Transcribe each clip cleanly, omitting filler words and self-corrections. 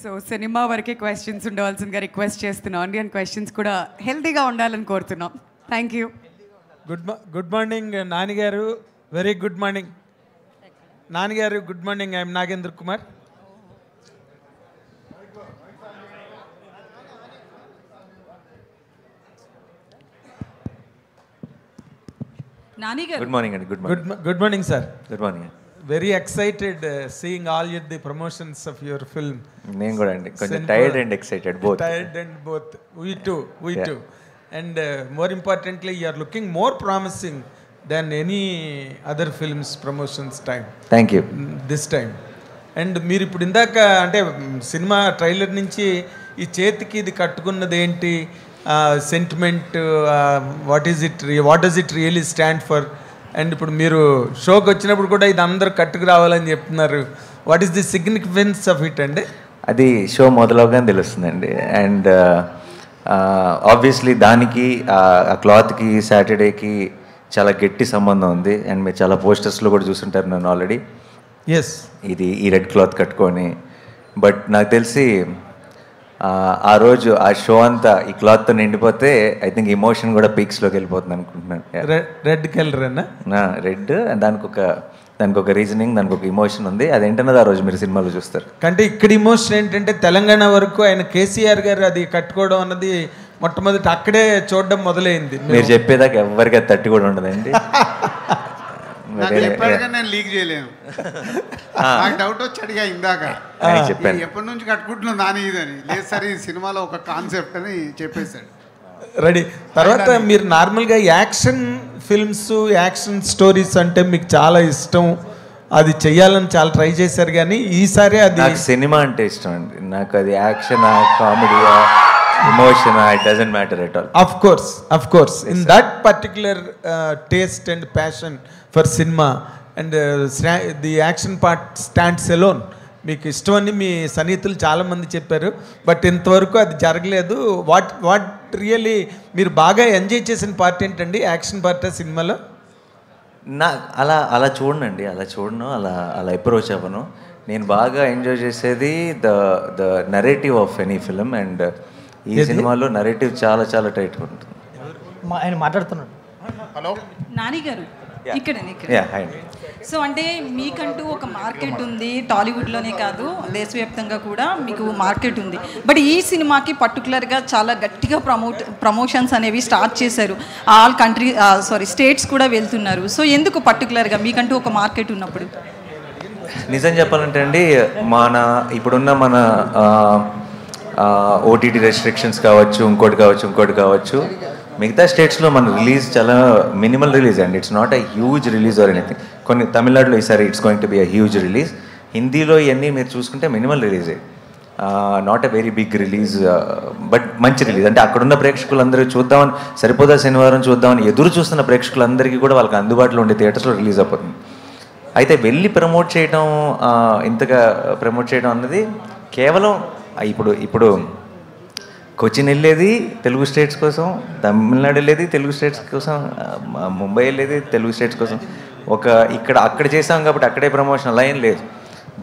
So cinema వరకే questions ఉండవలసిందిగా request చేస్తున్నాం అండి. అండ్ క్వశ్చన్స్ కూడా హెల్తీగా ఉండాలని కోరుతున్నాం. Thank you. గుడ్ మార్నింగ్ నాన్నగారు. వెరీ గుడ్ మార్నింగ్ నాన్నగారు. Good morning. I'm Nagendra Kumar. Good morning and good morning. Good morning, sir. Good morning. Very excited seeing all the promotions of your film. నేను కూడా అండి కొంచెం tired and excited both. Tired and both. We too. And more importantly, you are looking more promising than any other films promotions time. Thank you. This time. And మీరు ఇప్పుడు ఇందాక అంటే cinema trailer నుంచి ఈ చేతికి ఇది కట్టుకున్నది ఏంటి, sentiment, what does it really stand for? And ఇప్పుడు మీరు షోకి వచ్చినప్పుడు కూడా ఇది అందరూ కట్టుకు రావాలని చెప్తున్నారు. What is the significance of it అండి? అది షో మొదలవగానే తెలుస్తుందండి. అండ్ ఆబ్వియస్లీ దానికి ఆ క్లాత్కి సాటర్డేకి చాలా గట్టి సంబంధం ఉంది. అండ్ మీరు చాలా పోస్టర్స్లో కూడా చూసుంటారు నన్ను ఆల్రెడీ. ఎస్, ఇది ఈ రెడ్ క్లాత్ కట్టుకొని. బట్ నాకు తెలిసి ఆ రోజు ఆ షో అంతా ఈ క్లాత్తో నిండిపోతే ఐ థింక్ ఇమోషన్ కూడా పీక్స్లోకి వెళ్ళిపోతుంది అనుకుంటున్నాను. రెడ్ కలర్ అన్న రెడ్, దానికి ఒక రీజనింగ్, దానికి ఒక ఇమోషన్ ఉంది. అదేంటన్నది ఆ రోజు మీరు సినిమాలో చూస్తారు. అంటే ఇక్కడ ఇమోషన్ ఏంటంటే తెలంగాణ వరకు ఆయన కేసీఆర్ గారు అది కట్టుకోవడం అన్నది మొట్టమొదటి అక్కడే చూడడం మొదలైంది. మీరు చెప్పేదాకా ఎవరికి అది తట్టి కూడా ఉండదండి. నేను లీక్ చేయలేను. నాకు డౌట్ వచ్చి అడిగా ఇందాక, చెప్పాను ఎప్పటి నుంచి కట్టుకుంటున్నావు నాని ఇదని. లేదు సార్, ఈ సినిమాలో ఒక కాన్సెప్ట్ అని చెప్పేశాడు. రెడీ. తర్వాత మీరు నార్మల్గా యాక్షన్ ఫిల్మ్స్, యాక్షన్ స్టోరీస్ అంటే మీకు చాలా ఇష్టం, అది చెయ్యాలని చాలా ట్రై చేశారు. కానీ ఈసారి అది నాకు సినిమా అంటే ఇష్టం అండి. నాకు అది action, comedy, emotion, it doesn't matter at all. Of course. In that particular taste and passion for cinema and the action part stands alone. మీకు ఇష్టమని మీ సన్నిహితులు చాలామంది చెప్పారు, బట్ ఇంతవరకు అది జరగలేదు. వాట్ రియలీ మీరు బాగా ఎంజాయ్ చేసిన పార్ట్ ఏంటండి, యాక్షన్ పార్ట్ సినిమాలో? అలా చూడనండి, అలా అప్రోచ్ అవ్వను. నేను బాగా ఎంజాయ్ చేసేది the narrative of any film. And ఈ సినిమాలో నరేటివ్ చాలా చాలా టైట్ ఉంటుంది. ఆయన మాట్లాడుతున్నాడు. హలో నాని గారు, ఇక్కడ. సో అంటే మీకంటూ ఒక మార్కెట్ ఉంది, టాలీవుడ్లోనే కాదు దేశవ్యాప్తంగా కూడా మీకు మార్కెట్ ఉంది. బట్ ఈ సినిమాకి పర్టికులర్గా చాలా గట్టిగా ప్రమోషన్స్ అనేవి స్టార్ట్ చేశారు. ఆల్ స్టేట్స్ కూడా వెళ్తున్నారు. సో ఎందుకు పర్టికులర్గా మీకంటూ ఒక మార్కెట్ ఉన్నప్పుడు? నిజం చెప్పాలంటే అండి, ఇప్పుడున్న మన ఓటీటీ రెస్ట్రిక్షన్స్ కావచ్చు, ఇంకోటి కావచ్చు, మిగతా స్టేట్స్లో మన రిలీజ్ చాలా మినిమల్ రిలీజ్ అండి. It's not a huge release or anything. కొన్ని తమిళనాడులో ఈసారి it's going to be a huge release. హిందీలో ఇవన్నీ మీరు చూసుకుంటే మినిమల్ రిలీజే, not a very big release, but మంచి రిలీజ్. అంటే అక్కడున్న ప్రేక్షకులందరూ చూద్దామని, సరిపోదా శనివారం చూద్దామని ఎదురు చూస్తున్న ప్రేక్షకులందరికీ కూడా వాళ్ళకి అందుబాటులో ఉండే థియేటర్స్లో రిలీజ్ అయిపోతుంది. అయితే వెళ్ళి ఇంతగా ప్రమోట్ చేయడం అన్నది కేవలం ఇప్పుడు కొచ్చిన్ వెళ్ళేది తెలుగు స్టేట్స్ కోసం, తమిళనాడు వెళ్ళేది తెలుగు స్టేట్స్ కోసం, ముంబై వెళ్ళేది తెలుగు స్టేట్స్ కోసం. అక్కడ చేసాం కాబట్టి అక్కడే ప్రమోషన్ అలా ఏం లేదు.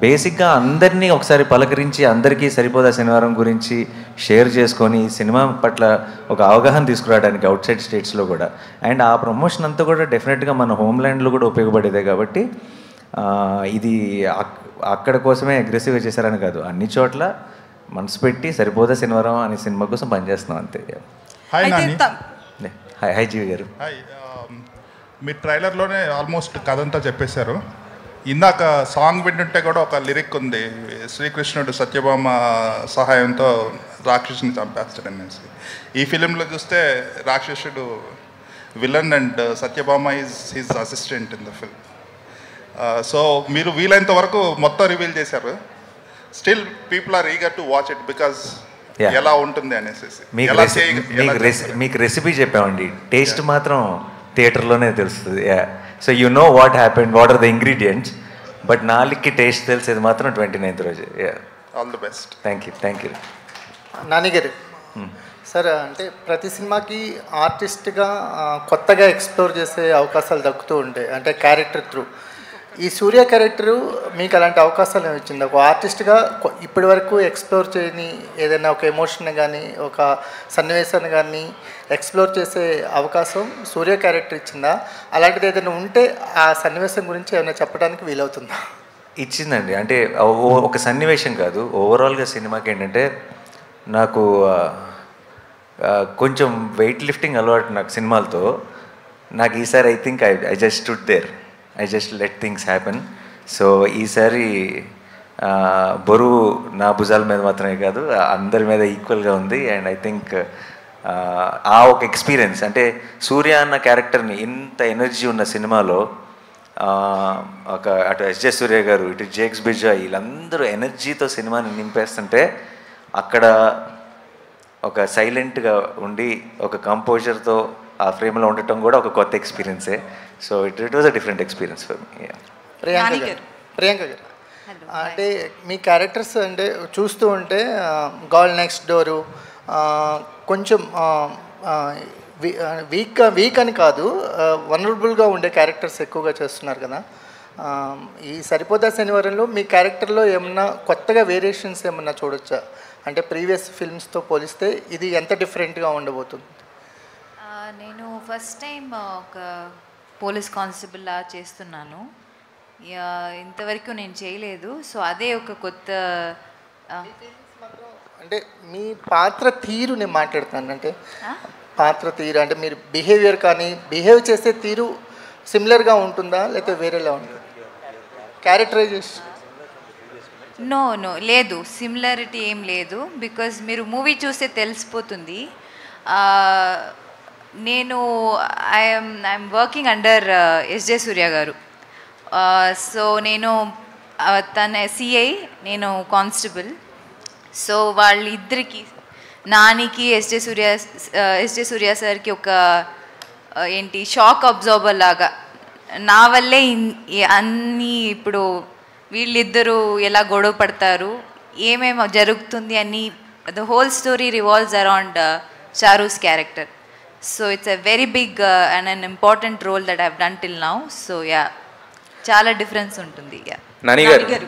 బేసిక్గా అందరినీ ఒకసారి పలకరించి, అందరికీ సరిపోదా శనివారం గురించి షేర్ చేసుకొని సినిమా పట్ల ఒక అవగాహన తీసుకురావడానికి అవుట్ సైడ్ స్టేట్స్లో కూడా. అండ్ ఆ ప్రమోషన్ అంతా కూడా డెఫినెట్గా మన హోమ్ల్యాండ్లో కూడా ఉపయోగపడేదే. కాబట్టి ఇది అక్కడ కోసమే అగ్రెసివ్గా చేశారని కాదు, అన్ని చోట్ల మనసు పెట్టి సరిపోదా శనివారం అనే సినిమా కోసం పనిచేస్తున్నాం అంతే. హాయ్ జీవి గారు. హాయ్. మీ ట్రైలర్లోనే ఆల్మోస్ట్ కథ అంతా చెప్పేశారు. ఇందాక సాంగ్ వింటుంటే కూడా ఒక లిరిక్ ఉంది, శ్రీకృష్ణుడు సత్యభామ సహాయంతో రాక్షసుని చంపేస్తాడనేసి. ఈ ఫిలింలో చూస్తే రాక్షసుడు villain and Satyabhama is his assistant in the film. So మీరు వీలైనంత వరకు మొత్తం రివీల్ చేశారు. Still people are eager to watch it because ఎలా ఉంటుంది అనేసి. మీకు రెసిపీ చెప్పామండి, టేస్ట్ మాత్రం థియేటర్లోనే తెలుస్తుంది. So you know what happened, what are the ingredients, but నాలుగుకి టేస్ట్ తెలిసేది మాత్రం 29th రోజు. All the best. Thank you. Nani garu, sir అంటే ప్రతి సినిమాకి ఆర్టిస్ట్గా కొత్తగా ఎక్స్ప్లోర్ చేసే అవకాశాలు దక్కుతూ ఉంటాయి, అంటే క్యారెక్టర్ త్రూ. ఈ సూర్య క్యారెక్టరు మీకు అలాంటి అవకాశాలు ఇచ్చింది? ఒక ఆర్టిస్ట్గా ఇప్పటి వరకు ఎక్స్ప్లోర్ చేయని ఏదైనా ఒక ఎమోషన్ కానీ ఒక సన్నివేశాన్ని కానీ ఎక్స్ప్లోర్ చేసే అవకాశం సూర్య క్యారెక్టర్ ఇచ్చిందా? అలాంటిది ఏదైనా ఉంటే ఆ సన్నివేశం గురించి ఏమైనా చెప్పడానికి వీలవుతుందా? ఇచ్చిందండి. అంటే ఒక సన్నివేశం కాదు, ఓవరాల్గా సినిమాకి ఏంటంటే నాకు కొంచెం వెయిట్ లిఫ్టింగ్ అలవాటు నాకు సినిమాలతో. నాకు ఈసారి I think I just stood there, I just let things happen. So ఈసారి బరువు నా భుజాల మీద మాత్రమే కాదు, అందరి మీద ఈక్వల్గా ఉంది. అండ్ ఐ థింక్ ఆ ఒక ఎక్స్పీరియన్స్, అంటే సూర్య అన్న క్యారెక్టర్ని ఇంత ఎనర్జీ ఉన్న సినిమాలో ఒక అటు ఎస్జే సూర్య గారు, ఇటు జేక్స్ బిజా, వీళ్ళందరూ ఎనర్జీతో సినిమాని నింపేస్తుంటే అక్కడ ఒక సైలెంట్గా ఉండి ఒక కంపోజర్తో ఆ ఫ్రేమ్లో ఉండటం కూడా ఒక కొత్త ఎక్స్పీరియన్సే. So it was a different experience for me. Priyanka గారు అంటే మీ క్యారెక్టర్స్ అంటే చూస్తూ ఉంటే గర్ల్ నెక్స్ట్ డోరు కొంచెం వీక్ అని కాదు, వనరబుల్గా ఉండే క్యారెక్టర్స్ ఎక్కువగా చేస్తున్నారు కదా. ఈ సరిపోదా శనివారంలో మీ క్యారెక్టర్లో ఏమన్నా కొత్తగా వేరియేషన్స్ ఏమన్నా చూడొచ్చా? అంటే ప్రీవియస్ ఫిల్మ్స్తో పోలిస్తే ఇది ఎంత డిఫరెంట్గా ఉండబోతుంది? నేను ఫస్ట్ టైం ఒక పోలీస్ కానిస్టేబుల్లా చేస్తున్నాను, ఇంతవరకు నేను చేయలేదు. సో అదే ఒక కొత్త. అంటే మీ పాత్ర తీరు నేను మాట్లాడుతాను, అంటే పాత్ర తీరు అంటే మీరు బిహేవియర్ కానీ బిహేవ్ చేసే తీరు సిమిలర్గా ఉంటుందా లేకపోతే వేరేలా ఉంటుందా? క్యారెక్టరైజేషన్ నో లేదు, సిమిలారిటీ ఏం లేదు. బికాజ్ మీరు మూవీ చూస్తే తెలిసిపోతుంది. నేను I'm working under SJ Surya గారు. సో నేను తన సిఐ, నేను కానిస్టేబుల్. సో వాళ్ళిద్దరికి, నానికి ఎస్జే సూర్య సార్కి ఒక ఏంటి షాక్ అబ్జార్బర్ లాగా నా వల్లే అన్నీ ఇప్పుడు వీళ్ళిద్దరూ ఎలా గొడవ పడతారు, ఏమేమి జరుగుతుంది అని the whole story revolves around Charu's character. So it's a very big and an important role that I've done till now. So చాలా డిఫరెన్స్ ఉంటుంది. నాని గారు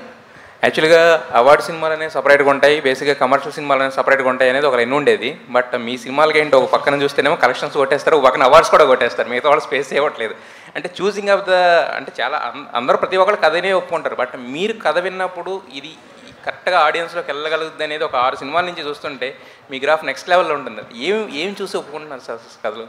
యాక్చువల్గా అవార్డు సినిమాలు అనేవి సపరేట్గా ఉంటాయి, బేసిక్గా కమర్షియల్ సినిమాలు అనేవి సపరేట్గా ఉంటాయి అనేది ఒక రెండు ఉండేది. బట్ మీ సినిమాలకి ఏంటి, ఒక పక్కన చూస్తేనేమో కలెక్షన్స్ కొట్టేస్తారు, ఒక పక్కన అవార్డ్స్ కూడా కొట్టేస్తారు, మిగతా వాళ్ళు స్పేస్ ఇవ్వట్లేదు. అంటే చూసింగ్ ఆఫ్ ద అంటే చాలా అందరూ ప్రతి ఒక్కరు కథనే ఒప్పుకుంటారు. బట్ మీరు కథ విన్నప్పుడు ఇది కరెక్ట్గా ఆడియన్స్లోకి వెళ్ళగలుగుతుంది అనేది ఒక 6 సినిమాల నుంచి చూస్తుంటే మీ గ్రాఫ్ నెక్స్ట్ లెవెల్లో ఉంటుంది. ఏం చూసి ఒప్పుకుంటున్నారు సార్ కథలు?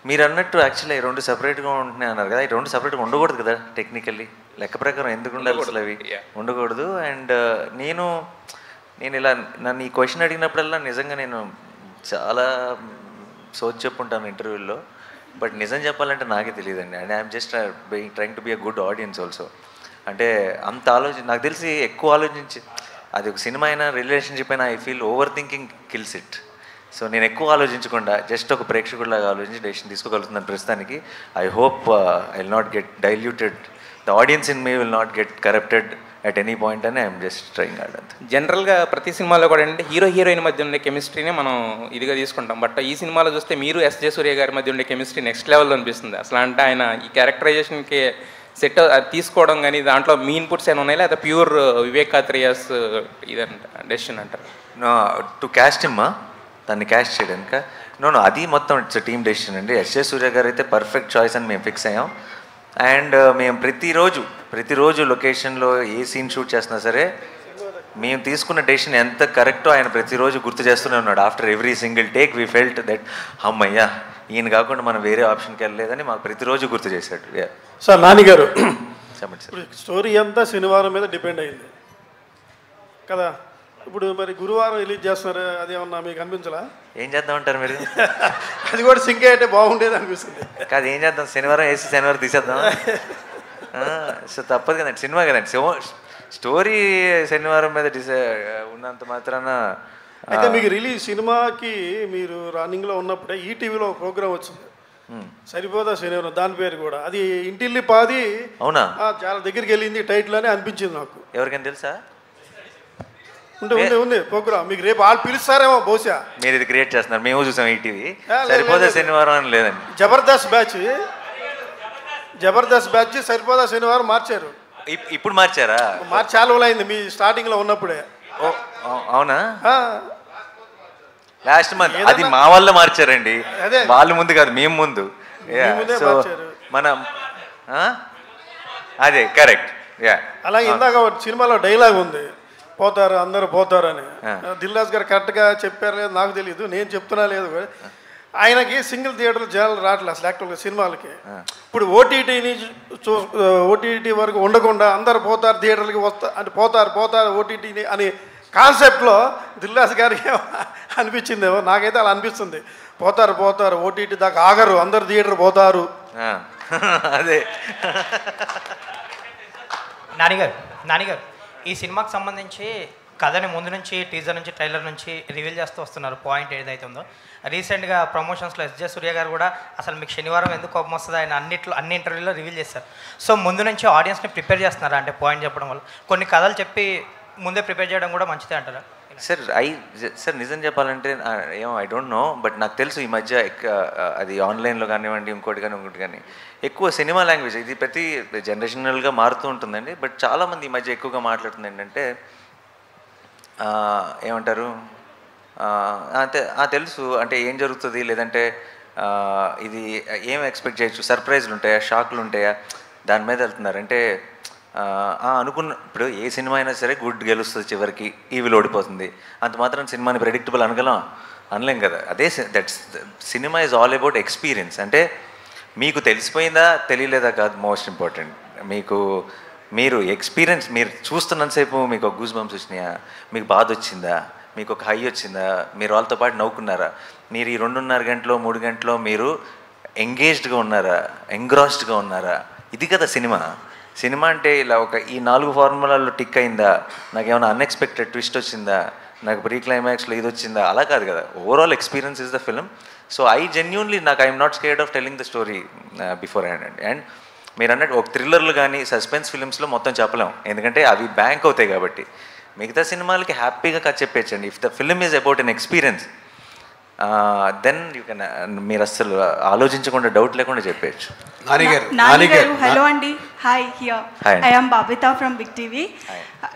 మీరు అన్నట్టు యాక్చువల్లీ 2 సపరేట్గా ఉంటున్నాయి అన్నారు కదా, ఈ 2 సపరేట్గా ఉండకూడదు కదా టెక్నికల్లీ, లెక్క ప్రకారం ఎందుకు ఉండాలి అసలు? అవి ఉండకూడదు. అండ్ నేను ఇలా నన్ను ఈ క్వశ్చన్ అడిగినప్పుడల్లా నిజంగా నేను చాలా సోచ్ చెప్పుంటాను ఇంటర్వ్యూల్లో. బట్ నిజం చెప్పాలంటే నాకే తెలియదండి. And I'm just trying to be a good audience also. అంటే అంత నాకు తెలిసి ఎక్కువ ఆలోచించి, అది ఒక సినిమా అయినా రిలేషన్షిప్ అయినా, I feel over thinking kills it. So నేను ఎక్కువ ఆలోచించకుండా జస్ట్ ఒక ప్రేక్షకుడిలాగా ఆలోచించి డెసిషన్ తీసుకోగలుగుతున్నాను ప్రస్తుతానికి. I hope I will not get diluted, the audience in me will not get corrupted at any point అని ఐఎమ్ జస్ట్ ట్రైంగ్ హార్డ్. అంతే. జనరల్గా ప్రతి సినిమాలో కూడా అంటే హీరోయిన్ మధ్య ఉండే కెమిస్ట్రీనే మనం ఇదిగా తీసుకుంటాం. బట్ ఈ సినిమాలో చూస్తే మీరు ఎస్జే సూర్య గారి మధ్య ఉండే కెమిస్ట్రీ నెక్స్ట్ లెవెల్లో అనిపిస్తుంది. అసలు అంటే ఆయన ఈ క్యారెక్టరైజేషన్కి సెట్ తీసుకోవడం కానీ దాంట్లో మీ ఇన్పుట్స్ ఏమైనా ఉన్నాయి, లేదా ప్యూర్ వివేక్ కాత్రియాస్ ఇదంట డెసిషన్ అంటారు? టు క్యాస్ట్ హిమ్మా, దాన్ని క్యాస్ట్ చేయడానికి అది మొత్తం ఇట్స్ టీమ్ డెసిషన్ అండి. ఎస్జే సూర్య గారు అయితే పర్ఫెక్ట్ చాయిస్ అని మేము ఫిక్స్ అయ్యాం. అండ్ మేము ప్రతిరోజు లొకేషన్లో ఏ సీన్ షూట్ చేస్తున్నా సరే మేము తీసుకున్న డెసిషన్ ఎంత కరెక్టో ఆయన ప్రతిరోజు గుర్తు చేస్తూనే ఉన్నాడు. After every single take we felt that అమ్మయ్యా ఈయన కాకుండా మనం వేరే ఆప్షన్కి వెళ్ళలేదని మాకు ప్రతిరోజు గుర్తు చేశాడు. సార్ నాని గారు, చెప్పండి సార్. స్టోరీ అంతా శనివారం మీద డిపెండ్ అయింది కదా. ఇప్పుడు మరి గురువారం రిలీజ్ చేస్తున్నారు, అది ఏమన్నా మీకు అనిపించలా? ఏం చేద్దామంటారు మీరు? అది కూడా సింక్ అయితే బాగుండేది అనిపిస్తుంది. కాదు, ఏం చేద్దాం, శనివారం వేసి శనివారం తీసేద్దాం. సో తప్పదు కదండి, సినిమా కదండి. స్టోరీ శనివారం మీద ఉన్నంత మాత్రాన. అయితే మీకు రిలీజ్ సినిమాకి మీరు రన్నింగ్లో ఉన్నప్పుడే ఈటీవీలో ప్రోగ్రామ్ వచ్చింది, సరిపోదా శనివారం, దాని పేరు కూడా అది ఇంటిల్లి పాది. అవునా? చాలా దగ్గరికి వెళ్ళింది టైటిల్ అని అనిపించింది నాకు. ఎవరికైనా తెలుసా? ఉంది ప్రోగ్రామ్. మీకు రేపు వాళ్ళు పిలుస్తారేమో బహుశా. మీరు ఇది క్రియేట్ చేస్తున్నారు, మేము చూసాం ఈటీవీ. సరిపోదా శనివారం అని లేదండి, జబర్దస్త్ బ్యాచ్ సరిపోదా శనివారం మార్చారు. ఇప్పుడు మార్చారా? మార్చి చాలా రోజులు అయింది మీ స్టార్టింగ్లో ఉన్నప్పుడే. అవునా? లాస్ట్ మంత్ అది మా వాళ్ళు మార్చారండి, వాళ్ళు ముందు కాదు, మేము ముందు. సో మనం అదే కరెక్ట్. అలాగే ఇందాక సినిమాలో డైలాగ్ ఉంది, పోతారు అందరూ పోతారు అని. దిల్ రాజు గారు కరెక్ట్గా చెప్పారు లేదు నాకు తెలియదు, నేను చెప్తున్నా లేదు. ఆయనకి సింగిల్ థియేటర్లు జనాలు రావట్లేదు అసలు యాక్చువల్గా సినిమాలకి. ఇప్పుడు ఓటీటీ వరకు ఉండకుండా అందరు పోతారు థియేటర్లకి అంటే పోతారు ఓటీటీని అని కాన్సెప్ట్లో దిల్ రాజు గారికి అనిపించిందేమో, నాకైతే అలా అనిపిస్తుంది. పోతారు ఓటీటీ దాకా ఆగరు, అందరు థియేటర్ పోతారు. అదే నానిగారు ఈ సినిమాకి సంబంధించి కథని ముందు నుంచి టీజర్ నుంచి ట్రైలర్ నుంచి రివీల్ చేస్తూ వస్తున్నారు. పాయింట్ ఏదైతే ఉందో రీసెంట్గా ప్రమోషన్స్లో ఎస్జే సూర్య గారు కూడా అసలు మీకు శనివారం ఎందుకు కోపం వస్తుంది ఆయన అన్ని ఇంటర్వ్యూలో రివీల్ చేస్తారు. సో ముందు నుంచి ఆడియన్స్ని ప్రిపేర్ చేస్తున్నారా అంటే పాయింట్ చెప్పడం వల్ల కొన్ని కథలు చెప్పి ముందే ప్రిపేర్ చేయడం కూడా మంచిదే అంటారా? సార్ నిజం చెప్పాలంటే ఏమో ఐ డోంట్ నో, బట్ నాకు తెలుసు ఈ మధ్య అది ఆన్లైన్లో కానివ్వండి ఇంకోటి కానీ ఎక్కువ సినిమా లాంగ్వేజ్ ఇది ప్రతి జనరేషనల్గా మారుతూ ఉంటుందండి. బట్ చాలామంది ఈ మధ్య ఎక్కువగా మాట్లాడుతుంది ఏంటంటే ఏమంటారు అంతే తెలుసు అంటే ఏం జరుగుతుంది, లేదంటే ఇది ఏం ఎక్స్పెక్ట్ చేయొచ్చు, సర్ప్రైజ్లు ఉంటాయా, షాక్లు ఉంటాయా, దాని మీద వెళ్తున్నారు. అంటే అనుకున్న ఇప్పుడు ఏ సినిమా అయినా సరే గుడ్ గెలుస్తుంది, చివరికి ఈవిల్ ఓడిపోతుంది, అంత మాత్రం సినిమాని ప్రెడిక్టబుల్ అనలేం కదా. అదే that's cinema is all about experience. అంటే మీకు తెలిసిపోయిందా తెలియలేదా కాదు మోస్ట్ ఇంపార్టెంట్, మీరు ఎక్స్పీరియన్స్ మీరు చూస్తున్నంతసేపు మీకు ఒక గూస్ బంప్స్ వచ్చినాయా, మీకు బాధ వచ్చిందా, మీకు ఒక హై వచ్చిందా, మీరు వాళ్ళతో పాటు నవ్వుకున్నారా, మీరు ఈ 2.5 గంటలో 3 గంటలో మీరు ఎంగేజ్డ్గా ఉన్నారా, ఎంగ్రాస్డ్గా ఉన్నారా, ఇది కదా సినిమా అంటే ఇలా ఈ 4 ఫార్ములాల్లో టిక్ అయిందా, నాకేమైనా అన్ఎక్స్పెక్టెడ్ ట్విస్ట్ వచ్చిందా, నాకు ప్రీ క్లైమాక్స్లో ఇది వచ్చిందా, అలా కాదు కదా. Overall experience is the film. So I'm not scared of telling the story before hand అండి. అండ్ మీరు అన్నట్టు ఒక థ్రిల్లర్లు కానీ సస్పెన్స్ ఫిల్మ్స్లో మొత్తం చెప్పలేం, ఎందుకంటే అవి బ్యాంక్ అవుతాయి కాబట్టి. మిగతా సినిమాలకి హ్యాపీగా కథ చెప్పేయచ్చండి. If the film is about an experience then you can, మీరు అస్సలు ఆలోచించకుండా డౌట్ లేకుండా చెప్పేయచ్చు. హలో అండి, hi here I am Babita from Big TV.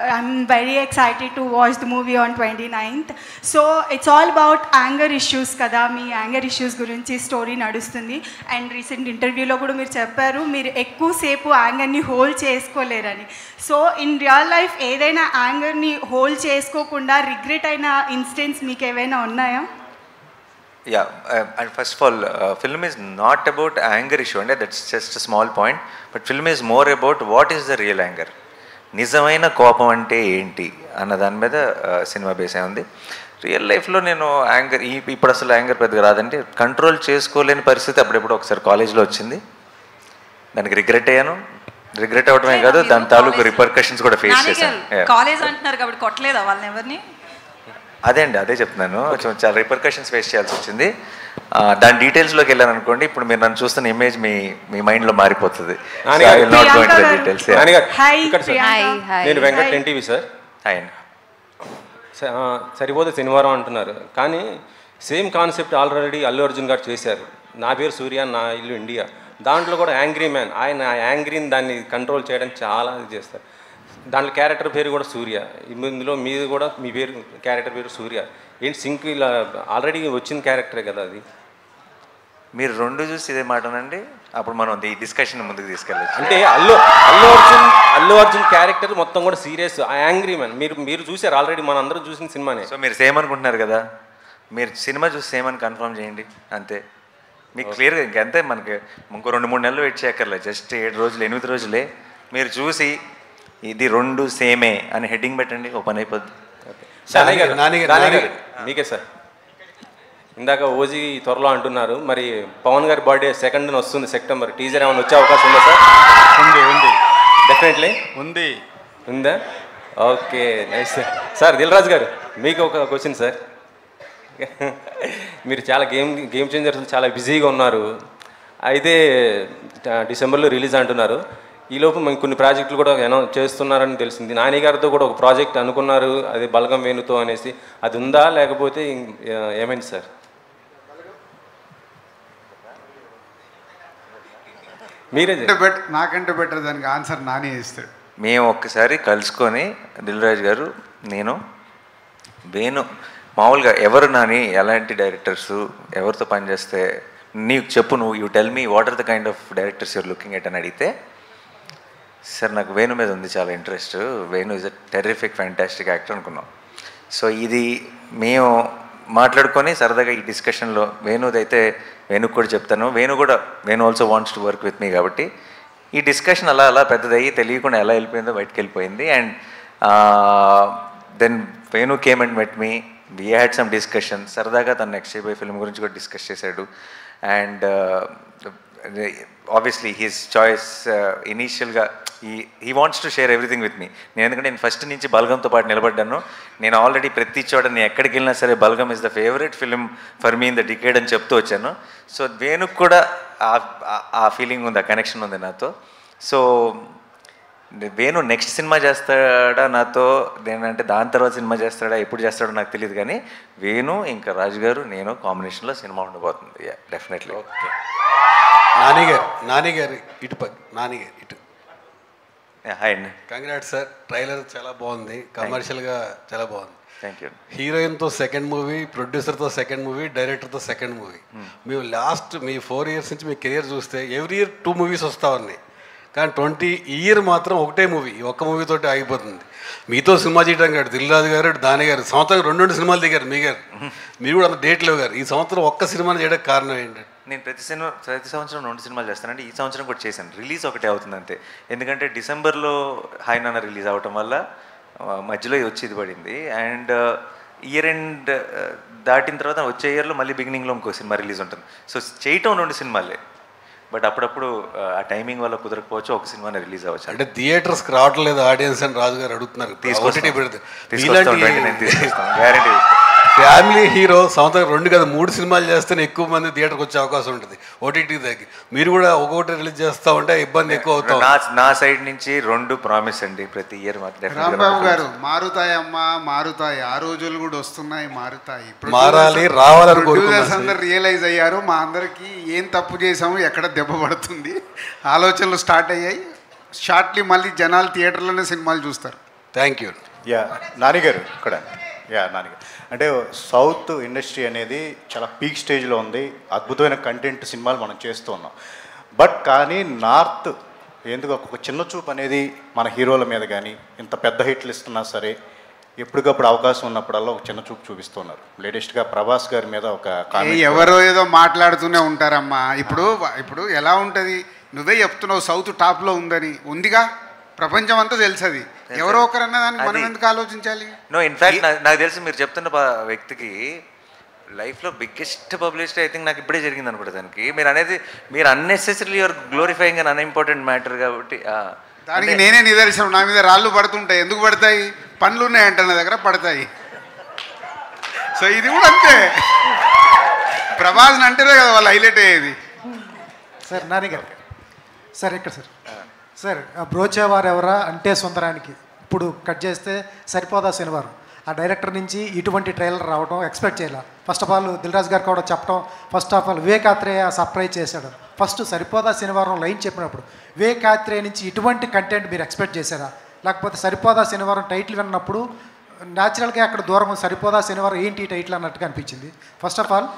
I'm very excited to watch the movie on 29th. So it's all about anger issues కదా, మీ anger issues గురించి story నడుస్తుంది. అండ్ రీసెంట్ ఇంటర్వ్యూలో కూడా మీరు చెప్పారు మీరు ఎక్కువసేపు యాంగర్ని హోల్డ్ చేసుకోలేరని. సో ఇన్ రియల్ లైఫ్ ఏదైనా యాంగర్ని హోల్డ్ చేసుకోకుండా రిగ్రెట్ అయిన ఇన్సిడెంట్స్ మీకు ఏవైనా ఉన్నాయా? Yeah, and first of all, film is not about anger issue, and that's just a small point. But film is more about what is the real anger. నిజమైన కోపం అంటే ఏంటి అన్న దాని మీద సినిమా బేస్ అయి ఉంది. రియల్ లైఫ్లో నేను యాంగర్ ఇప్పుడు అసలు యాంగర్ పెద్దగా రాదంటే కంట్రోల్ చేసుకోలేని పరిస్థితి అప్పుడెప్పుడు ఒకసారి కాలేజ్లో వచ్చింది. దానికి రిగ్రెట్ అయ్యాను. రిగ్రెట్ అవ్వడమే కాదు, దాని తాలూకు రిపర్కషన్స్ కూడా ఫేస్ చేశాను. కాలేజ్ అంటున్నారు కాబట్టి కొట్టలేదా వాళ్ళని ఎవరిని? అదే అండి, అదే చెప్తున్నాను. చాలా రిపర్కషన్స్ ఫేస్ చేయాల్సి వచ్చింది. దాని డీటెయిల్స్లోకి వెళ్ళాను అనుకోండి, ఇప్పుడు మీరు నన్ను చూస్తున్న ఇమేజ్ మీ మైండ్లో మారిపోతుంది. నేను వెంకట్ ఎన్టీవీ సార్. సరిపోతే శనివారం అంటున్నారు, కానీ same concept already Allu Arjun గారు చేశారు. నా పేరు సూర్య, నా ఇల్లు ఇండియా. దాంట్లో కూడా యాంగ్రీ మ్యాన్, ఆయన యాంగ్రీని దాన్ని కంట్రోల్ చేయడానికి చాలా ఇది చేస్తారు. దాంట్లో క్యారెక్టర్ పేరు కూడా సూర్య. ఇందులో మీది కూడా మీ పేరు క్యారెక్టర్ పేరు సూర్య. ఏంటి సింక్ ఇలా ఆల్రెడీ వచ్చిన క్యారెక్టరే కదా అది. మీరు 2 చూసి ఇదే మాటనండి, అప్పుడు మనం ఈ డిస్కషన్ ముందుకు తీసుకెళ్ళచ్చు. అంటే అల్లు అర్జున్ క్యారెక్టర్ మొత్తం కూడా సీరియస్, ఆ యాంగ్రీ మ్యాన్ మీరు చూసారు ఆల్రెడీ, మన అందరూ చూసిన సినిమానే. సో మీరు సేమ్ అనుకుంటున్నారు కదా, మీరు సినిమా చూసి సేమ్ అని కన్ఫర్మ్ చేయండి అంతే. మీకు క్లియర్గా ఇంకంతే, మనకి ఇంకో 2-3 నెలలు వెయిట్ చేయక్కర్లేదు, జస్ట్ 7 రోజులు 8 రోజులే. మీరు చూసి ఇది 2 సేమే అని హెడ్డింగ్ పెట్టండి, ఓ పని అయిపోద్ది. మీకే సార్, ఇందాక ఓజీ త్వరలో అంటున్నారు, మరి పవన్ గారి బర్త్డే 2nd వస్తుంది సెప్టెంబర్. టీజర్ ఏమైనా వచ్చే అవకాశం ఉందా సార్? ఉంది డెఫినెట్లీ ఉందా? Okay, nice sir. Sir Dil Raju గారు, మీకు ఒక క్వశ్చన్ సార్. మీరు చాలా గేమ్ చేంజర్స్ చాలా బిజీగా ఉన్నారు, అయితే డిసెంబర్లో రిలీజ్ అంటున్నారు. ఈలోపు మేము కొన్ని ప్రాజెక్టులు కూడా అనౌన్స్ చేస్తున్నారని తెలిసింది. నాని గారితో కూడా ఒక ప్రాజెక్ట్ అనుకున్నారు, అది బలగం వేణుతో అనేసి. అది ఉందా లేకపోతే ఏమైంది సార్? మీరే నాకంటే బెటర్ దానికి ఆన్సర్ నాని ఇస్తాడు. మేము ఒక్కసారి కలుసుకొని దిల్ రాజు గారు, నేను, వేణు, మామూలుగా ఎవరు నాని ఎలాంటి డైరెక్టర్స్ ఎవరితో పనిచేస్తే నీకు చెప్పు, నువ్వు you tell me what are the kind of directors you're looking at అని అడిగితే, సార్ నాకు వేణు మీద ఉంది చాలా interest, Venu is a terrific fantastic actor అనుకున్నాం. సో ఇది మేము మాట్లాడుకొని సరదాగా ఈ డిస్కషన్లో వేణుదైతే వేణుకు కూడా చెప్తాను, Venu also wants to work with me, కాబట్టి ఈ డిస్కషన్ అలా అలా పెద్దదయ్యి తెలియకుండా ఎలా వెళ్ళిపోయిందో బయటకు వెళ్ళిపోయింది. And then Venu came and met me, we had some discussion. సరదాగా తను నెక్స్ట్ చేయబోయే ఫిల్మ్ గురించి కూడా డిస్కస్ చేశాడు. అండ్ ఆబ్వియస్లీ హిస్ చాయిస్ ఇనీషియల్గా he wants to share everything with me. ఎందుకంటే నేను ఫస్ట్ నుంచి బల్గంతో పాటు నిలబడ్డాను. నేను ఆల్రెడీ ప్రతి చోట నేను ఎక్కడికి వెళ్ళినా సరే Balagam is the favourite film for me in the decade అని చెప్తూ వచ్చాను. సో వేణుకు కూడా ఆ ఫీలింగ్ ఉంది, ఆ కనెక్షన్ ఉంది నాతో. సో వేణు నెక్స్ట్ సినిమా చేస్తాడా నాతో, నేనంటే దాని తర్వాత సినిమా చేస్తాడా, ఎప్పుడు చేస్తాడో నాకు తెలియదు, కానీ వేణు ఇంకా రాజు గారు నేను కాంబినేషన్లో సినిమా ఉండబోతుంది. డెఫినెట్లీ. ఓకే, నాని గారు ఇటు నానిగారు ఇటు. హాయ్ అండి. కంగ్రాట్స్ సార్, ట్రైలర్ చాలా బాగుంది, కమర్షియల్గా చాలా బాగుంది. Thank you. హీరోయిన్తో సెకండ్ మూవీ, ప్రొడ్యూసర్తో సెకండ్ మూవీ, డైరెక్టర్తో సెకండ్ మూవీ. మేము లాస్ట్ మీ 4 years నుంచి మీ కెరియర్ చూస్తే ఎవ్రీ ఇయర్ 2 movies వస్తూ ఉన్నాయి, కానీ 20 year మాత్రం ఒకటే మూవీ, ఒక్క మూవీతోటి ఆగిపోతుంది. మీతో సినిమా చేయడం కాదు, దిల్ రాజు గారు, దాని గారు సంవత్సరం 2 సినిమాలు దిగారు. మీరు కూడా అంత డేట్ లేవు గారు. ఈ సంవత్సరం ఒక్క సినిమాని చేయడానికి కారణం ఏంటంటే, నేను ప్రతి సంవత్సరం 2 సినిమాలు చేస్తానంటే ఈ సంవత్సరం కూడా చేశాను. రిలీజ్ ఒకటే అవుతుంది అంతే. ఎందుకంటే డిసెంబర్లో హాయ్ నాన్న రిలీజ్ అవ్వటం వల్ల మధ్యలో వచ్చి ఇది పడింది. అండ్ ఇయర్ ఎండ్ దాటిన తర్వాత వచ్చే ఇయర్లో మళ్ళీ బిగినింగ్లో ఇంకో సినిమా రిలీజ్ ఉంటుంది. సో చేయటం 2 సినిమాలే, బట్ అప్పుడప్పుడు ఆ టైమింగ్ వల్ల కుదరకపోవచ్చు, ఒక సినిమానే రిలీజ్ అవ్వచ్చు. అంటే థియేటర్స్కి రావట్లేదు ఆడియన్స్ అని రాజు గారు అడుగుతున్నారు. గ్యారంటీ. ఫ్యామిలీ హీరో సంవత్సరం 2 కాదు 3 సినిమాలు చేస్తేనే ఎక్కువ మంది థియేటర్కి వచ్చే అవకాశం ఉంటుంది. ఓటీటీ దగ్గర మీరు కూడా ఒక్కొక్కటి రిలీజ్ చేస్తూ ఉంటే ఇబ్బంది ఎక్కువ అవుతుంది. నా సైడ్ నుంచి 2 ప్రామిస్ అండి ప్రతి ఇయర్. రాంబాబు గారు, మారుతాయమ్మా మారుతాయి, ఆ రోజులు కూడా వస్తున్నాయి, మారుతాయి, మారాలి, రావాలని ప్రొడ్యూసర్స్ అందరు రియలైజ్ అయ్యారు. మా అందరికీ ఏం తప్పు చేసాము, ఎక్కడ దెబ్బ పడుతుంది, ఆలోచనలు స్టార్ట్ అయ్యాయి. షార్ట్లీ మళ్ళీ జనాలు థియేటర్లోనే సినిమాలు చూస్తారు. Thank you. నానిగారు ఇక్కడ. నానిగారు అంటే సౌత్ ఇండస్ట్రీ అనేది చాలా పీక్ స్టేజ్లో ఉంది, అద్భుతమైన కంటెంట్ సినిమాలు మనం చేస్తూ ఉన్నాం. బట్ కానీ నార్త్ ఎందుకు ఒక చిన్న చూపు అనేది మన హీరోల మీద కానీ, ఇంత పెద్ద హిట్లు ఇస్తున్నా సరే ఎప్పటికప్పుడు అవకాశం ఉన్నప్పుడల్లా ఒక చిన్న చూపు చూపిస్తున్నారు. లేటెస్ట్గా ప్రభాస్ గారి మీద ఒక ఎవరో ఏదో మాట్లాడుతూనే ఉంటారమ్మా. ఇప్పుడు ఎలా ఉంటుంది, నువ్వే చెప్తున్నావు సౌత్ టాప్లో ఉందని. ఉందిగా, ప్రపంచం అంతా తెలుసది. ఎవరో ఒకరన్నా దానికి మనం ఎందుకు ఆలోచించాలి? నో, ఇన్ఫ్యాక్ట్ నాకు తెలిసి మీరు చెప్తున్న వ్యక్తికి లైఫ్లో బిగ్గెస్ట్ పబ్లిసిటీ ఐ థింక్ నాకు ఇప్పుడే జరిగింది అనుకుంటా. దానికి మీరు unnecessary your glorifying and unimportant matter కాబట్టి దానికి నేనే నిదర్శనం. నా మీద రాళ్ళు పడుతుంటాయి. ఎందుకు పడతాయి? పనులు ఉన్నాయంట నా దగ్గర, పడతాయి. సో ఇది కూడా అంతే. ప్రభాస్ని అంటేనే కదా వాళ్ళు హైలైట్ అయ్యేది. సార్ నాని గారు, సార్ ఇక్కడ సార్ బ్రోచేవారు ఎవరా అంటే సుందరానికి ఇప్పుడు కట్ చేస్తే సరిపోదా శనివారం. ఆ డైరెక్టర్ నుంచి ఇటువంటి ట్రైలర్ రావడం ఎక్స్పెక్ట్ చేయాలి. First of all Dil Raju గారు కూడా చెప్పడం, first of all Vivekatreya surprise చేశాడు. ఫస్ట్ సరిపోదా శనివారం లైన్ చెప్పినప్పుడు వివేకాత్రేయ నుంచి ఇటువంటి కంటెంట్ మీరు ఎక్స్పెక్ట్ చేశారా? లేకపోతే సరిపోదా శనివారం టైటిల్ విన్నప్పుడు న్యాచురల్గా అక్కడ దూరం సరిపోదా శనివారం ఏంటి టైటిల్ అన్నట్టుగా అనిపించింది. ఫస్ట్ ఆఫ్ ఆల్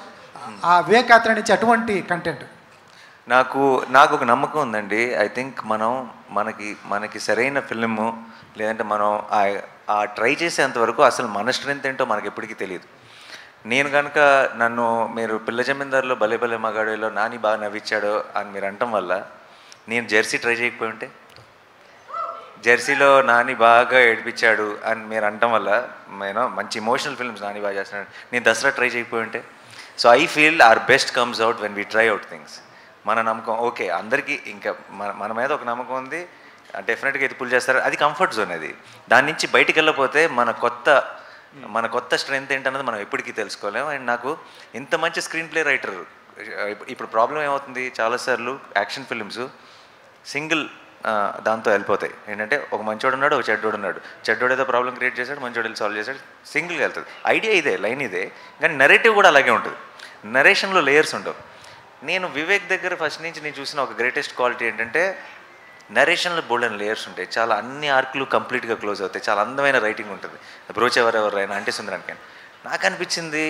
ఆ వివేకాత్రేయ నుంచి అటువంటి కంటెంట్ నాకు ఒక నమ్మకం ఉందండి. ఐ థింక్ మనకి సరైన ఫిల్ము లేదంటే మనం ఆ ట్రై చేసేంతవరకు అసలు మన స్ట్రెంత్ ఏంటో మనకి ఎప్పటికీ తెలియదు. నేను కనుక మీరు పిల్ల జమీందారులో భలే భలే మగాడిలో నాని బాగా నవ్వించాడు అని మీరు అనటం వల్ల నేను జెర్సీ ట్రై చేయకపోయి ఉంటే, జెర్సీలో నాని బాగా ఏడిపించాడు అని మీరు అనటం వల్ల మంచి ఇమోషనల్ ఫిల్మ్స్ నాని బాగా చేస్తున్నాడు, నేను దసరా ట్రై చేయకపోయి ఉంటే. So I feel our best comes out when we try out things. మన నమ్మకం ఓకే, అందరికీ ఇంకా మన మీద ఒక నమ్మకం ఉంది, డెఫినెట్గా ఇది పుల్ చేస్తారు, అది కంఫర్ట్ జోన్. అది దాని నుంచి బయటికి వెళ్ళకపోతే మన కొత్త స్ట్రెంత్ ఏంటన్నది మనం ఎప్పటికీ తెలుసుకోలేము. అండ్ నాకు ఇంత మంచి స్క్రీన్ ప్లే రైటర్, ఇప్పుడు ప్రాబ్లం ఏమవుతుంది, చాలాసార్లు యాక్షన్ ఫిల్మ్స్ సింగిల్ దాంతో వెళ్ళిపోతాయి. ఏంటంటే ఒక మంచోడు ఉన్నాడు, ఒక చెడ్డోడు ఉన్నాడు, చెడ్డోడు ఏదో ప్రాబ్లం క్రియేట్ చేశాడు, మంచోడు వెళ్ళి సాల్వ్ చేశాడు, సింగిల్గా వెళ్తుంది. ఐడియా ఇదే, లైన్ ఇదే, కానీ నెరేటివ్ కూడా అలాగే ఉంటుంది. నరేషన్లో లేయర్స్ ఉండవు. నేను వివేక్ దగ్గర ఫస్ట్ నుంచి నేను చూసిన ఒక గ్రేటెస్ట్ క్వాలిటీ ఏంటంటే నరేషన్లో బోల్డెన్ లేయర్స్ ఉంటాయి, చాలా అన్ని ఆర్కులు కంప్లీట్గా క్లోజ్ అవుతాయి, చాలా అందమైన రైటింగ్ ఉంటుంది. బ్రోచెవరెవరైనా అంటే సుందరానికైనా నాకు అనిపించింది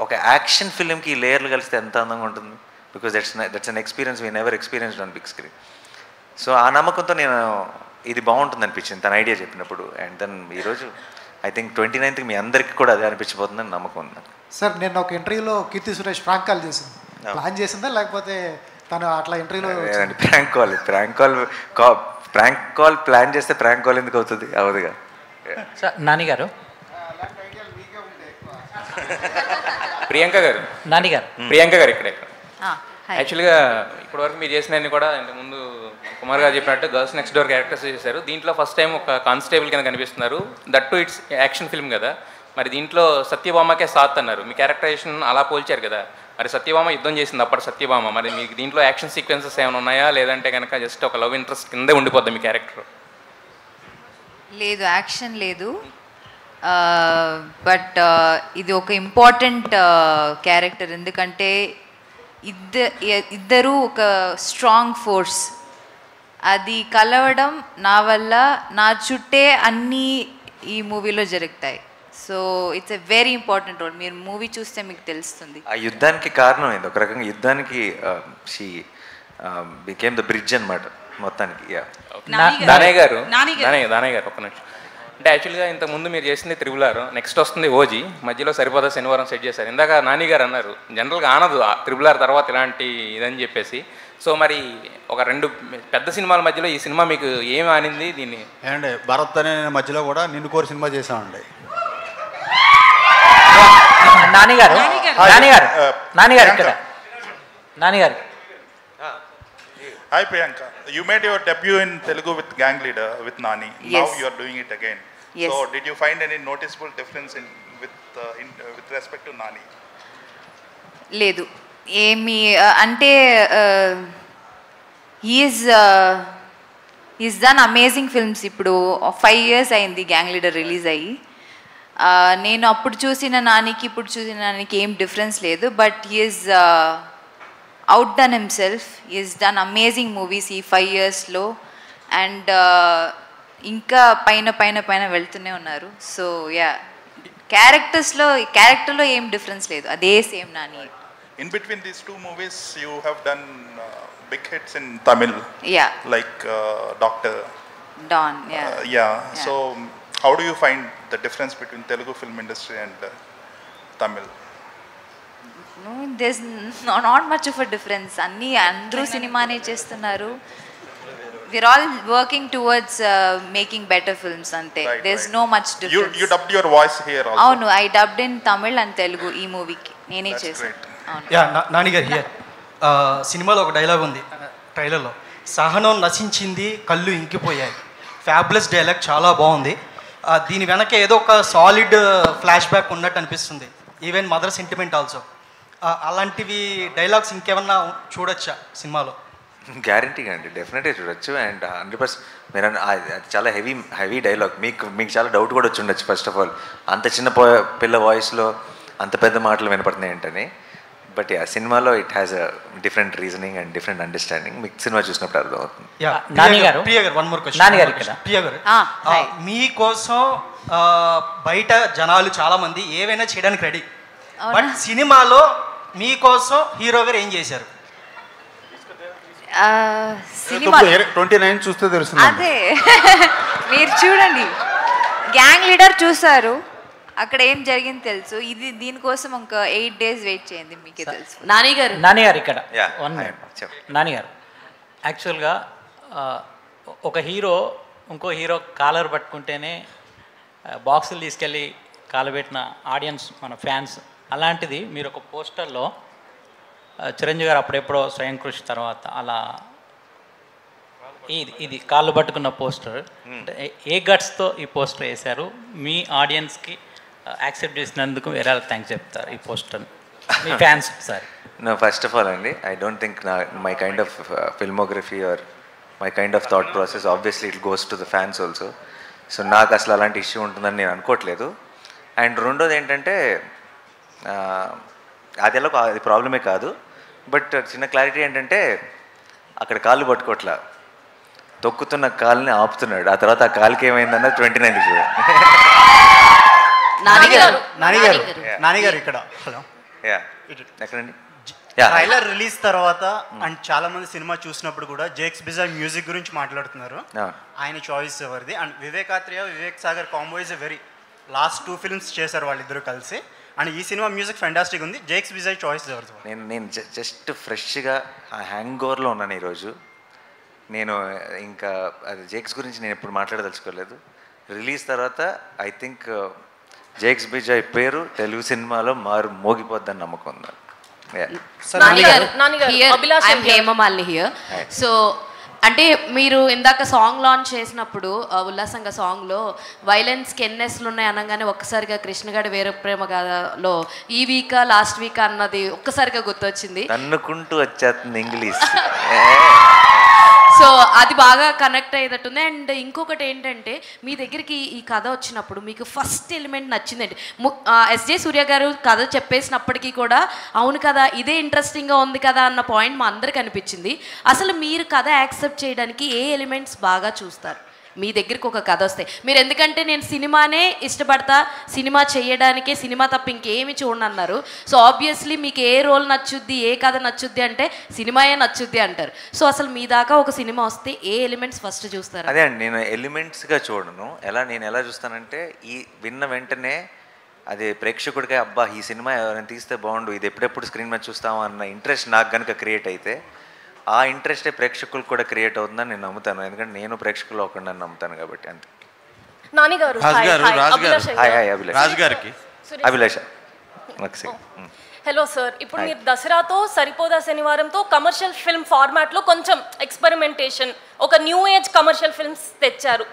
ఒక యాక్షన్ ఫిల్మ్కి ఈ లేయర్లు కలిస్తే ఎంత అందంగా ఉంటుంది. Because that's an experience we never experienced on big screen. So ఆ నమ్మకంతో నేను ఇది బాగుంటుంది అనిపించింది తన ఐడియా చెప్పినప్పుడు. అండ్ దెన్ ఈరోజు ఐ థింక్ 29th మీ అందరికీ కూడా అదే అనిపించబోతుందని నమ్మకం ఉంది. సార్ నేను ఒక ఇంటర్వ్యూలో కీర్తి సురేష్ ప్రాంక్ కాల్ చేసింది, ప్లాన్ చేసిందా లేకపోతే తను అట్లా ఇంటర్వ్యూలో? ప్రాంక్ కాల్ ప్లాన్ చేస్తే ప్రాంక్ కాల్ ఎందుకు అవుతుంది? అవదుగా. సార్ నాని గారు, ప్రియాంక గారు, నాని గారు, ప్రియాంక గారు ఇక్కడ యాక్చువల్గా ఇప్పటివరకు మీరు చేసినవన్నీ కూడా ఇంతకుముందు కుమార్ గారు చెప్పినట్టు గర్ల్స్ నెక్స్ట్ డోర్ క్యారెక్టర్స్ చేశారు. దీంట్లో ఫస్ట్ టైం ఒక కానిస్టేబుల్ కింద కనిపిస్తున్నారు. That to it's action film కదా. మరి దీంట్లో సత్యభామకే సాత్ అన్నారు, మీ క్యారెక్టరైజేషన్ అలా పోల్చారు కదా. మరి సత్యభామ యుద్ధం చేసింది అప్పటి సత్యభామ, మరి మీకు దీంట్లో యాక్షన్ సీక్వెన్సెస్ ఏమైనా ఉన్నాయా, లేదంటే కనుక జస్ట్ ఒక లవ్ ఇంట్రెస్ట్ కిందే ఉండిపోద్ది మీ క్యారెక్టర్? లేదు, యాక్షన్ లేదు. బట్ ఇది ఒక ఇంపార్టెంట్ క్యారెక్టర్, ఎందుకంటే ఇద్దరు ఒక స్ట్రాంగ్ ఫోర్స్, అది కలవడం నా వల్ల నా చుట్టే అన్నీ ఈ మూవీలో జరుగుతాయి. So it's a very important role. మీరు మూవీ చూస్తే మీకు తెలుస్తుంది. ఆ యుద్ధానికి కారణం ఏంది? ఒక రకంగా యుద్ధానికి షీ బికేమ్ ద బ్రిడ్జ్ అనమాట మొత్తానికి. దానయ్య గారు ఒక్క నిమిషం. అంటే యాక్చువల్గా ఇంతకుముందు మీరు చేసింది త్రిబుల్, నెక్స్ట్ వస్తుంది ఓజీ, మధ్యలో సరిపోదా శనివారం సెట్ చేశారు. ఇందాక నాని గారు అన్నారు జనరల్గా ఆనదు త్రిబుల్ తర్వాత ఇలాంటి ఇదని చెప్పేసి. సో మరి ఒక రెండు పెద్ద సినిమాల మధ్యలో ఈ సినిమా మీకు ఏమి ఆనింది? దీన్ని ఏమండి భరత్ అనే మధ్యలో కూడా నిన్ను కోరి సినిమా చేసామండి. నానిగారు ఇక్కడ నానిగారు. Hi Priyanka, you made your debut in Telugu with Gang Leader with Nani. Yes. Now you are doing it again. Yes. So did you find any noticeable difference with respect to Nani? లేదు, ఏమి అంటే is done amazing films. ఇప్పుడు 5 years అయింది gang leader release అయ్యి. నేను అప్పుడు చూసిన నానికి ఇప్పుడు చూసిన నానికి ఏం డిఫరెన్స్ లేదు. But is outdone himself. He has done amazing movies ఈ 5 yearsలో, అండ్ ఇంకా పైన వెళ్తూనే ఉన్నారు. సో యా, క్యారెక్టర్లో ఏం డిఫరెన్స్ లేదు, అదే same Nani. In between these two movies you have done big hits in Tamil, like Doctor, Don. So how do you find the difference between Telugu film industry and Tamil? No, there's not much of a difference. అందరూ సినిమానే చేస్తున్నారు. We're all working towards making better films ante. There's no much difference. You dubbed your voice here also. అవును, I dubbed in Tamil and Telugu ఈ మూవీకి నేనే చేశాను. నాని గారు here. సినిమాలో ఒక డైలాగ్ ఉంది ట్రైలర్లో, సహనం నశించింది కళ్ళు ఇంకిపోయాయి. ఫ్యాబులస్ డైలాగ్, చాలా బాగుంది. దీని వెనక ఏదో ఒక సాలిడ్ ఫ్లాష్ బ్యాక్ ఉన్నట్టు అనిపిస్తుంది. Even mother sentiment also. అలాంటివి డైలాగ్స్ ఇంకేమన్నా చూడొచ్చా సినిమాలో? గ్యారంటీగా అండి, డెఫినెట్గా చూడొచ్చు. అండ్ 100% మీరు చాలా హెవీ డైలాగ్. మీకు చాలా డౌట్ కూడా వచ్చి ఉండొచ్చు ఫస్ట్ ఆఫ్ ఆల్, అంత చిన్న పిల్ల వాయిస్లో అంత పెద్ద మాటలు వినపడుతున్నాయి ఏంటని. బట్ యా, సినిమాలో it has a different reasoning and different understanding. మీకు సినిమా చూసినప్పుడు అర్థమవుతుంది. మీకోసం బయట జనాలు చాలా మంది ఏవైనా చేయడానికి రెడీ, బట్ సినిమాలో మీకోసం హీరో గారు ఏం చేశారు? 29 చూస్తే తెలుస్తుంది. అదే మీరు చూడండి, గ్యాంగ్ లీడర్ చూసారు, అక్కడ ఏం జరిగింది తెలుసు. ఇది దీనికోసం ఒక 8 days వెయిట్ చేయండి, మీకే తెలుసు. నాని గారు ఇక్కడ నాని గారు యాక్చువల్గా ఒక హీరో ఇంకో హీరో కాలర్ పట్టుకుంటేనే బాక్సులు తీసుకెళ్ళి కాలబెట్టిన ఆడియన్స్ మన ఫ్యాన్స్. అలాంటిది మీరు ఒక పోస్టర్లో చిరంజీవి గారు అప్పుడెప్పుడో స్వయం కృషి తర్వాత అలా ఇది కాళ్ళు పట్టుకున్న పోస్టర్, ఏ గట్స్తో ఈ పోస్టర్ వేశారు? మీ ఆడియన్స్కి యాక్సెప్ట్ చేసినందుకు వేరే థ్యాంక్స్ చెప్తారు ఈ పోస్టర్ మీ fans? Sir first of all అండి, I don't think my kind of filmography or my kind of thought process obviously it goes to the fans also. So నాకు అసలు అలాంటి ఇష్యూ ఉంటుందని నేను అనుకోవట్లేదు. అండ్ రెండోది ఏంటంటే, అది ప్రాబ్లమే కాదు. బట్ చిన్న క్లారిటీ ఏంటంటే, అక్కడ కాళ్ళు పట్టుకోవట్లా, తొక్కుతున్న కాలుని ఆపుతున్నాడు. ఆ తర్వాత ఆ కాలుకి ఏమైందన్న 29th చూడండి. నానిగారు ఇక్కడ హలో ఎక్కడండి? ట్రైలర్ రిలీజ్ తర్వాత అండ్ చాలా మంది సినిమా చూసినప్పుడు కూడా జేక్స్ బిజాయ్ మ్యూజిక్ గురించి మాట్లాడుతున్నారు. ఆయన చాయిస్ ఎవరిది? And Vivekatreya Vivek Sagar combo is a very last 2 films చేశారు వాళ్ళిద్దరూ కలిసి. అండ్ ఈ సినిమా మ్యూజిక్ ఫెంటాస్టిక్ ఉంది. జేక్స్ బిజాయ్ చాయిస్ ఎవరిది? నేను జస్ట్ ఫ్రెష్గా ఆ హ్యాంగ్ ఓవర్లో ఉన్నాను ఈరోజు. నేను ఇంకా అది జేక్స్ గురించి నేను ఎప్పుడు మాట్లాడదలుచుకోలేదు. రిలీజ్ తర్వాత ఐ థింక్ జేక్స్ బిజాయ్ పేరు తెలుగు సినిమాలో మోగిపోద్దని నమ్మకం ఉంది. హేమమాలిని హియర్. సో అంటే మీరు ఇందాక సాంగ్ లాంచ్ చేసినప్పుడు ఉల్లాసంగా సాంగ్లో వైలెన్స్కి ఎన్ఎస్లు ఉన్నాయి అనగానే ఒక్కసారిగా కృష్ణగాడి వేరే ప్రేమ కథలో ఈ వీకా లాస్ట్ వీక్ అన్నది ఒక్కసారిగా గుర్తొచ్చింది. తన్నుకుంటూ వచ్చేస్తుంది ఇంగ్లీష్. సో అది బాగా కనెక్ట్ అయ్యేటట్టుంది. అండ్ ఇంకొకటి ఏంటంటే మీ దగ్గరికి ఈ కథ వచ్చినప్పుడు మీకు ఫస్ట్ ఎలిమెంట్ నచ్చిందండి. ఎస్జే సూర్య గారు కథ చెప్పేసినప్పటికీ కూడా అవును కదా ఇదే ఇంట్రెస్టింగ్గా ఉంది కదా అన్న పాయింట్ మా అందరికి అనిపించింది. అసలు మీరు కథ యాక్సెప్ట్ చేయడానికి ఏ ఎలిమెంట్స్ బాగా చూస్తారు? మీ దగ్గరికి ఒక కథ వస్తే మీరు, ఎందుకంటే నేను సినిమానే ఇష్టపడతా, సినిమా చేయడానికే, సినిమా తప్ప ఇంకేమి చూడండి అన్నారు. సో ఆబ్వియస్లీ మీకు ఏ రోల్ నచ్చుద్ది, ఏ కథ నచ్చుద్ది అంటే సినిమాయే నచ్చుద్ది అంటారు. సో అసలు మీ దాకా ఒక సినిమా వస్తే ఏ ఎలిమెంట్స్ ఫస్ట్ చూస్తారు? అదే అండి, నేను ఎలిమెంట్స్గా చూడను. నేను ఎలా చూస్తానంటే ఈ విన్న వెంటనే అది ప్రేక్షకుడిగా అబ్బా ఈ సినిమా ఎవరైనా తీస్తే బాగుండు, ఇది ఎప్పుడెప్పుడు స్క్రీన్ మీద చూస్తామో అన్న ఇంట్రెస్ట్ నాకు కనుక క్రియేట్ అయితే ఆ ఇంట్రెస్టే ప్రేక్షకులకు కూడా క్రియేట్ అవుతుందని నేను నమ్ముతాను. ఎందుకంటే నేను ప్రేక్షకులు ఒకటి నమ్ముతాను కాబట్టి. అంతే. అభిలాష. హలో సార్, ఇప్పుడు మీరు దసరాతో సరిపోదా శనివారంతో కమర్షియల్ ఫిల్మ్ ఫార్మాట్లో కొంచెం ఎక్స్పెరిమెంటేషన్, ఒక న్యూ ఏజ్ కమర్షియల్ ఫిల్మ్స్ తెచ్చారు.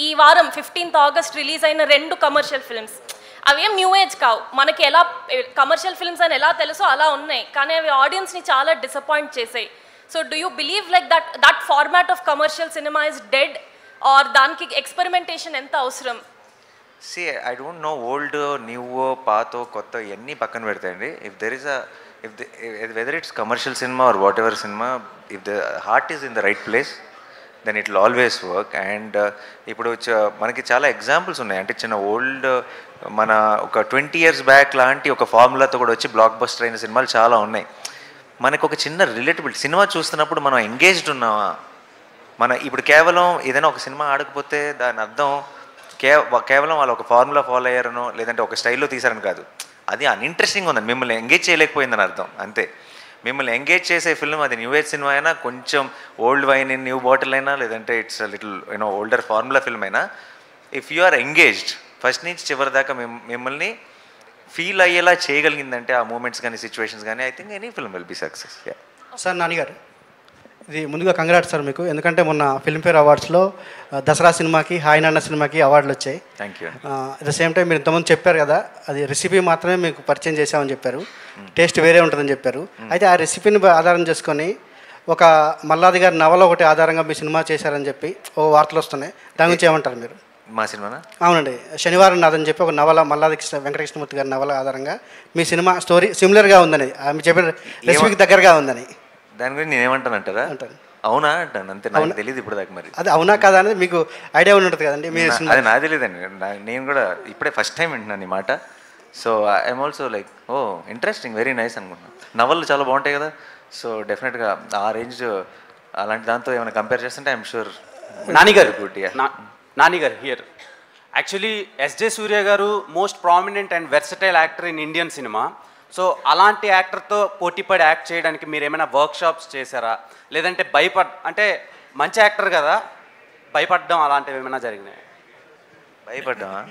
ఈ వారం 15th ఆగస్ట్ రిలీజ్ అయిన 2 కమర్షియల్ ఫిల్మ్స్ అవేం న్యూ ఏజ్ కావు, మనకి ఎలా కమర్షియల్ ఫిల్మ్స్ అని ఎలా తెలుసో అలా ఉన్నాయి, కానీ అవి ఆడియన్స్ని చాలా డిసప్పాయింట్ చేసాయి. So do you believe like that format of commercial cinema is dead or దానికి ఎక్స్పెరిమెంటేషన్ ఎంత అవసరం? See, I don't know old, new, పాత, కొత్త ఇవన్నీ పక్కన పెడతాయండి. If there is whether it's commercial cinema or whatever cinema, if the heart is in the right place, then it will always work. And ఇప్పుడు మనకి చాలా examples ఉన్నాయి. అంటే చిన్న ఓల్డ్ మన ఒక 20 years బ్యాక్ లాంటి ఒక ఫార్ములాతో కూడా వచ్చి బ్లాక్ బస్టర్ అయిన సినిమాలు చాలా ఉన్నాయి. మనకు ఒక చిన్న రిలేటబుల్ సినిమా చూస్తున్నప్పుడు మనం ఎంగేజ్డ్ ఉన్నామా? ఇప్పుడు కేవలం ఏదైనా ఒక సినిమా ఆడకపోతే దాని అర్థం కేవలం వాళ్ళు ఒక ఫార్ములా ఫాలో అయ్యారనో లేదంటే ఒక స్టైల్లో తీసారని కాదు, అది అన్ఇంట్రెస్టింగ్ ఉందని మిమ్మల్ని ఎంగేజ్ చేయలేకపోయిందని అర్థం. అంతే. మిమ్మల్ని ఎంగేజ్ చేసే ఫిల్మ్ అది న్యూ ఏజ్ సినిమా అయినా, కొంచెం old wine in new bottle అయినా, లేదంటే it's little older formula film అయినా, if you are engaged first నుంచి చివరి దాకా మిమ్మల్ని ఫీల్ అయ్యేలా చేయగలిగిందంటే ఆ మూమెంట్స్ కానీ సిచ్యువేషన్స్ కానీ, I think any film will be success. Sir నానిగారు, ఇది ముందుగా కంగ్రాట్స్ సార్ మీకు, ఎందుకంటే మొన్న ఫిల్మ్ఫేర్ అవార్డ్స్లో దసరా సినిమాకి, హాయ్ నాన్న సినిమాకి అవార్డులు వచ్చాయి. Thank you. At the same time మీరు ఇంతకుముందు చెప్పారు కదా, అది రెసిపీ మాత్రమే మీకు పరిచయం చేశామని చెప్పారు, టేస్ట్ వేరే ఉంటుందని చెప్పారు. అయితే ఆ రెసిపీని ఆధారం చేసుకొని ఒక మల్లాది గారి నవల ఒకటి ఆధారంగా మీ సినిమా చేశారని చెప్పి ఓ వార్తలు వస్తున్నాయి, దాని గురించి ఏమంటారు మీరు? మా సినిమానా? అవునండి, శనివారం నాదని చెప్పి ఒక నవల, మల్లాది వెంకటకృష్ణమూర్తి గారి నవల ఆధారంగా మీ సినిమా స్టోరీ సిమిలర్గా ఉందని, మీరు చెప్పిన రెసిపీకి దగ్గరగా ఉందని. దాని గురించి నేనేమంటానంటారా? అవునా అంటాను, అంతే. నాకు తెలియదు ఇప్పుడు దాకా. మరి అది అవునా కాదా అనేది మీకు ఐడియా ఉంటుంది కదండి. అది నాకు తెలియదండి, నేను కూడా ఇప్పుడే ఫస్ట్ టైం వింటున్నాను ఈ మాట. So I'm also like oh interesting, very nice అనుకుంటున్నాను. నవలు చాలా బాగుంటాయి కదా, సో డెఫినెట్గా ఆ రేంజ్ అలాంటి దాంతో ఏమైనా కంపేర్ చేస్తుంటే ఐఎమ్ షూర్. నానిగారు హియర్. యాక్చువల్లీ ఎస్జే సూర్య గారు most prominent and versatile actor in Indian cinema. So అలాంటి యాక్టర్తో పోటీపడి యాక్ట్ చేయడానికి మీరు ఏమైనా వర్క్షాప్స్ చేశారా? లేదంటే అంటే మంచి యాక్టర్ కదా, భయపడడం అలాంటివి ఏమైనా జరిగినాయి? భయపడ్డామా?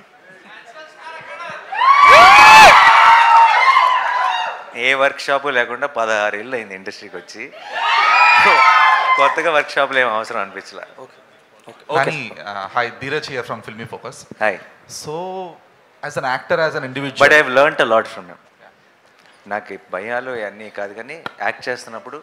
ఏ వర్క్షాపు లేకుండా 16 ఏళ్ళు అయింది ఇండస్ట్రీకి వచ్చి. కొత్తగా వర్క్షాపులు ఏం అవసరం అనిపించలే. Hi, Dheeraj here from Filmy Focus. Hi. So, as an actor, as an individual, but I've learnt a lot from him. నాకు భయాలు అన్నీ కాదు, కానీ యాక్ట్ చేస్తున్నప్పుడు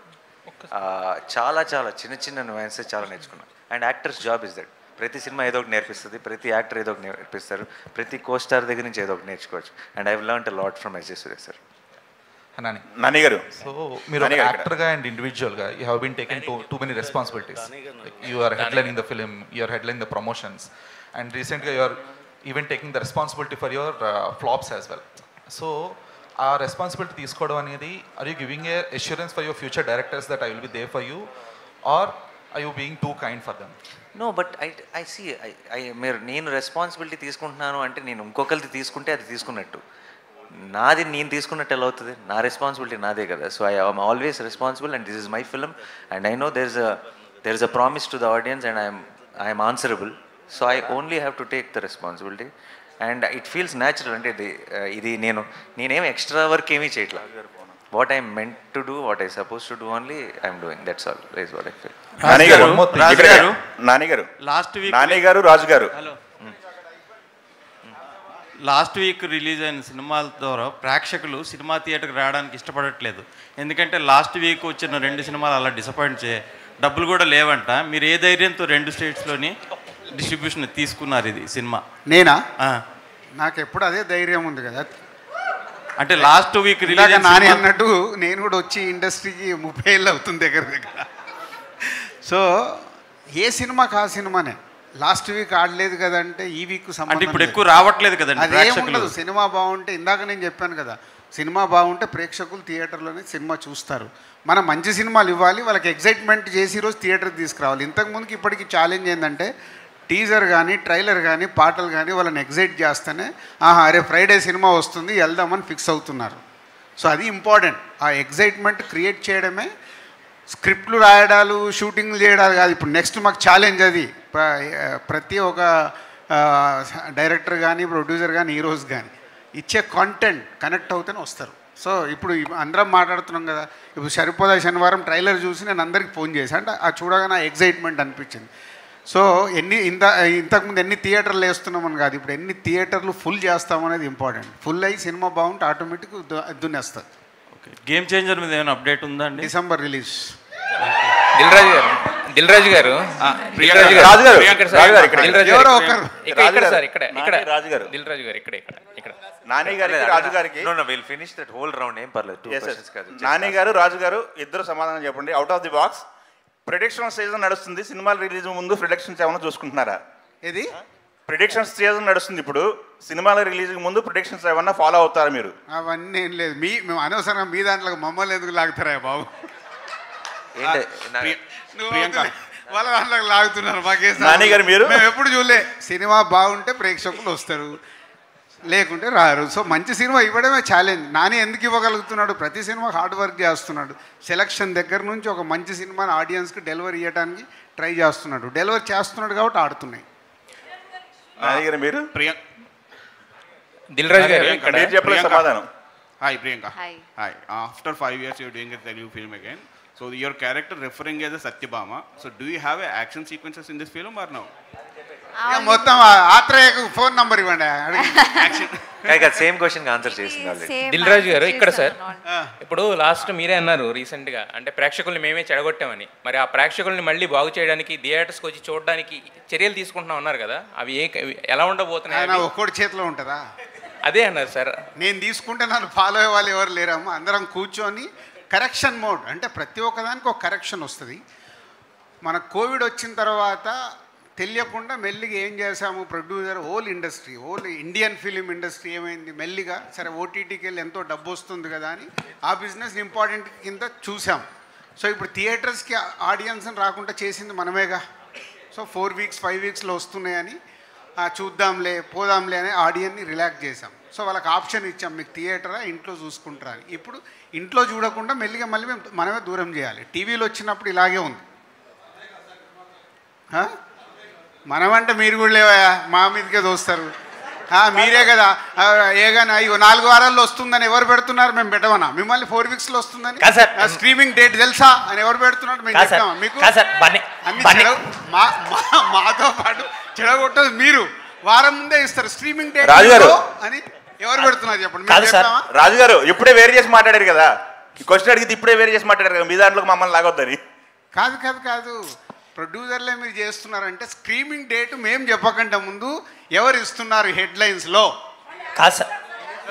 చాలా చాలా చిన్న చిన్న నువాన్సెస్ చాలా నేర్చుకున్నాను. And actors job is that. ప్రతి సినిమా ఏదో ఒకటి నేర్పిస్తుంది, ప్రతి యాక్టర్ ఏదో ఒకటి నేర్పిస్తారు, ప్రతి కోస్టార్ దగ్గర నుంచి ఏదో ఒకటి నేర్చుకోవచ్చు. And I have learned a lot from SJ Surya sir. Nani గారు, సో మీరు ఒక యాక్టర్గా అండ్ ఇండివిజువల్గా you have been taken too many responsibilities. You are headlining the film, you are headlining the promotions, and రీసెంట్గా you are even taking the responsibility for your flops as well. So ఆ responsibility తీసుకోవడం అనేది, are you giving a assurance for your future directors that I will be there for you, are I you being too kind for them? No, but I see నేను responsibility తీసుకుంటున్నాను అంటే నేను ఇంకొకరిది తీసుకుంటే అది తీసుకున్నట్టు, నాది నేను తీసుకున్నట్టు ఎలా అవుతుంది? నా రెస్పాన్సిబిలిటీ నాదే కదా. So I am always responsible and this is my film and I know there is a promise to the audience and I'm answerable. So I only have to take the responsibility and it feels natural. అంటే ఇది నేనేం extra work ఏమీ చేయట్లా. What I'm meant to do, what I suppose to do only I'm doing, that's all. Is what I feel. Nani garu, Raju గారు, last week release అయిన సినిమాల ద్వారా ప్రేక్షకులు సినిమా థియేటర్కి రావడానికి ఇష్టపడట్లేదు. ఎందుకంటే లాస్ట్ వీక్ వచ్చిన 2 సినిమాలు అలా డిసప్పాయింట్ డబ్బులు కూడా లేవంట. మీరు ఏ ధైర్యంతో 2 స్టేట్స్లోని డిస్ట్రిబ్యూషన్ తీసుకున్నారు ఇది సినిమా? నేనా? నాకు ఎప్పుడు అదే ధైర్యం ఉంది కదా. అంటే లాస్ట్ వీక్ రిలీజ్ నాని అన్నట్టు నేను కూడా వచ్చి ఇండస్ట్రీకి 30 ఏళ్ళు అవుతుంది దగ్గర. సో ఏ సినిమాకి ఆ సినిమానే. లాస్ట్ వీక్ ఆడలేదు కదంటే ఈ వీక్ అంటే ఇప్పుడు ఎక్కువ రావట్లేదు కదండి. అదేముండదు. సినిమా బాగుంటే, ఇందాక నేను చెప్పాను కదా, సినిమా బాగుంటే ప్రేక్షకులు థియేటర్లోనే సినిమా చూస్తారు. మనం మంచి సినిమాలు ఇవ్వాలి, వాళ్ళకి ఎగ్జైట్మెంట్ చేసి ఈరోజు థియేటర్కి తీసుకురావాలి. ఇంతకుముందుకి ఇప్పటికి ఛాలెంజ్ ఏంటంటే టీజర్ కానీ ట్రైలర్ కానీ పాటలు కానీ వాళ్ళని ఎగ్జైట్ చేస్తేనే అరే ఫ్రైడే సినిమా వస్తుంది వెళ్దామని ఫిక్స్ అవుతున్నారు. సో అది ఇంపార్టెంట్. ఆ ఎగ్జైట్మెంట్ క్రియేట్ చేయడమే. స్క్రిప్ట్లు రాయడాలు, షూటింగ్లు చేయడాలు కాదు. ఇప్పుడు నెక్స్ట్ మాకు ఛాలెంజ్ అది. ప్రతి ఒక్క డైరెక్టర్ కానీ ప్రొడ్యూసర్ కానీ హీరోస్ కానీ ఇచ్చే కాంటెంట్ కనెక్ట్ అవుతూనే వస్తారు. సో ఇప్పుడు అందరం మాట్లాడుతున్నాం కదా, ఇప్పుడు సరిపోదా శనివారం ట్రైలర్ చూసి నేను అందరికి ఫోన్ చేశాను. అంటే అది చూడగానే ఎగ్జైట్మెంట్ అనిపించింది. సో ఇంతకుముందు ఎన్ని థియేటర్లు వేస్తున్నామని కాదు, ఇప్పుడు ఎన్ని థియేటర్లు ఫుల్ చేస్తామనేది ఇంపార్టెంట్. ఫుల్ అయ్యి సినిమా బాగుంటే ఆటోమేటిక్ దున్నేస్తుంది. ఓకే, గేమ్ చేంజర్ మీద ఏమైనా అప్డేట్ ఉందా అండి? December release. దిల్ రాజు గారు నాని గారు, రాజు గారు ఇద్దరు సమాధానం చెప్పండి. Out of the box, prediction season నడుస్తుంది. సినిమాల రిలీజ్ ముందు ప్రిడిక్షన్స్ ఏమైనా చూసుకుంటున్నారా? ఇది ప్రిడిక్షన్స్ సీజన్ నడుస్తుంది ఇప్పుడు. సినిమాల రిలీజ్ ముందు ప్రిడిక్షన్స్ ఏమన్నా ఫాలో అవుతారా మీరు? అవన్నీ ఏం లేదు. మేము అనవసరంగా మీ దాంట్లో మమ్మల్ని ఎందుకు లాగుతారా బాబు? వాళ్ళ దాంట్లోకి లాగుతున్నారు. నాని గారు మీరు? మేము ఎప్పుడు చూడలే. సినిమా బాగుంటే ప్రేక్షకులు వస్తారు, లేకుంటే రారు. సో మంచి సినిమా ఇవ్వడమే ఛాలెంజ్. నాని ఎందుకు ఇవ్వగలుగుతున్నాడు? ప్రతి సినిమా హార్డ్ వర్క్ చేస్తున్నాడు. సెలక్షన్ దగ్గర నుంచి ఒక మంచి సినిమాని ఆడియన్స్కి డెలివరీ ఇవ్వడానికి ట్రై చేస్తున్నాడు. డెలివరీ చేస్తున్నాడు కాబట్టి ఆడుతున్నాయి. నాని గారు మీరు? దిల్ రాజు గారు మీరు చెప్పలేదు సమాధానం. Hi Priyanka. Hi. After 5 years you're doing a Telugu film again. So your character referring as a Satyabhama. So do you have action sequences in this film or no? మొత్తం ఆత్రేయకు ఫోన్ నంబర్ ఇవ్వండి. Same question answer చేసింది దిల్ రాజు గారు. ఇక్కడ sir, ఇప్పుడు last మీరే అన్నారు రీసెంట్గా, అంటే ప్రేక్షకుల్ని మేమే చెడగొట్టామని. మరి ఆ ప్రేక్షకుల్ని మళ్ళీ బాగు చేయడానికి థియేటర్స్కి వచ్చి చూడడానికి చర్యలు తీసుకుంటున్నాం అన్నారు కదా, అవి ఎలా ఉండబోతున్నాయి? ఒక్కడి చేతిలో ఉంటుందా? అదే అన్నారు సార్. నేను తీసుకుంటే నన్ను ఫాలో అయ్యే వాళ్ళు ఎవరు లేరమ్మా. అందరం కూర్చొని కరెక్షన్ మోడ్, అంటే ప్రతి ఒక్కదానికి ఒక కరెక్షన్ వస్తుంది. మన కోవిడ్ వచ్చిన తర్వాత తెలియకుండా మెల్లిగా ఏం చేశాము, producer whole industry, whole Indian film industry ఏమైంది, మెల్లిగా సరే ఓటీటీకి వెళ్ళి ఎంతో డబ్బు వస్తుంది కదా అని ఆ బిజినెస్ ఇంపార్టెంట్ కింద చూసాం. సో ఇప్పుడు థియేటర్స్కి ఆడియన్స్ని రాకుండా చేసింది మనమేగా. సో 4 వీక్స్ 5 వీక్స్లో వస్తున్నాయని చూద్దాంలే పోదాంలే అని ఆడియన్ని రిలాక్స్ చేసాం. సో వాళ్ళకి ఆప్షన్ ఇచ్చాం, మీకు థియేటరా ఇంట్లో చూసుకుంటారా అని. ఇప్పుడు ఇంట్లో చూడకుండా మెల్లిగా మళ్ళీ మనమే దూరం చేయాలి. టీవీలో వచ్చినప్పుడు ఇలాగే ఉంది. మనమంటే మీరు కూడా లేవా, మా మీదకే దోస్తారు. మీరే కదా ఏగానే 4 వారాల్లో వస్తుందని ఎవరు పెడుతున్నారు? మేము పెట్టమన్నా? మిమ్మల్ని 4 వీక్స్లో వస్తుందని స్ట్రీమింగ్ డేట్ తెలుసా అని ఎవరు పెడుతున్నారు? మేము చెప్తామా మీకు? అన్ని మాతో పాటు చెడగొట్టదు మీరు. వారం ముందే ఇస్తారు స్ట్రీమింగ్ డేట్ అని ఎవరు పెడుతున్నారు చెప్పండి. రాజు గారు ఇప్పుడే వేరు చేసి మాట్లాడారు కదా, క్వశ్చన్ అడిగితే ఇప్పుడే వేరు చేసి మాట్లాడారు కదా, మీ దాంట్లో మమ్మల్ని లాగొద్దని. కాదు ప్రొడ్యూసర్లే మీరు చేస్తున్నారంటే స్క్రీమింగ్ డేట్ మేము చెప్పకంటే ముందు ఎవరు ఇస్తున్నారు హెడ్లైన్స్లో?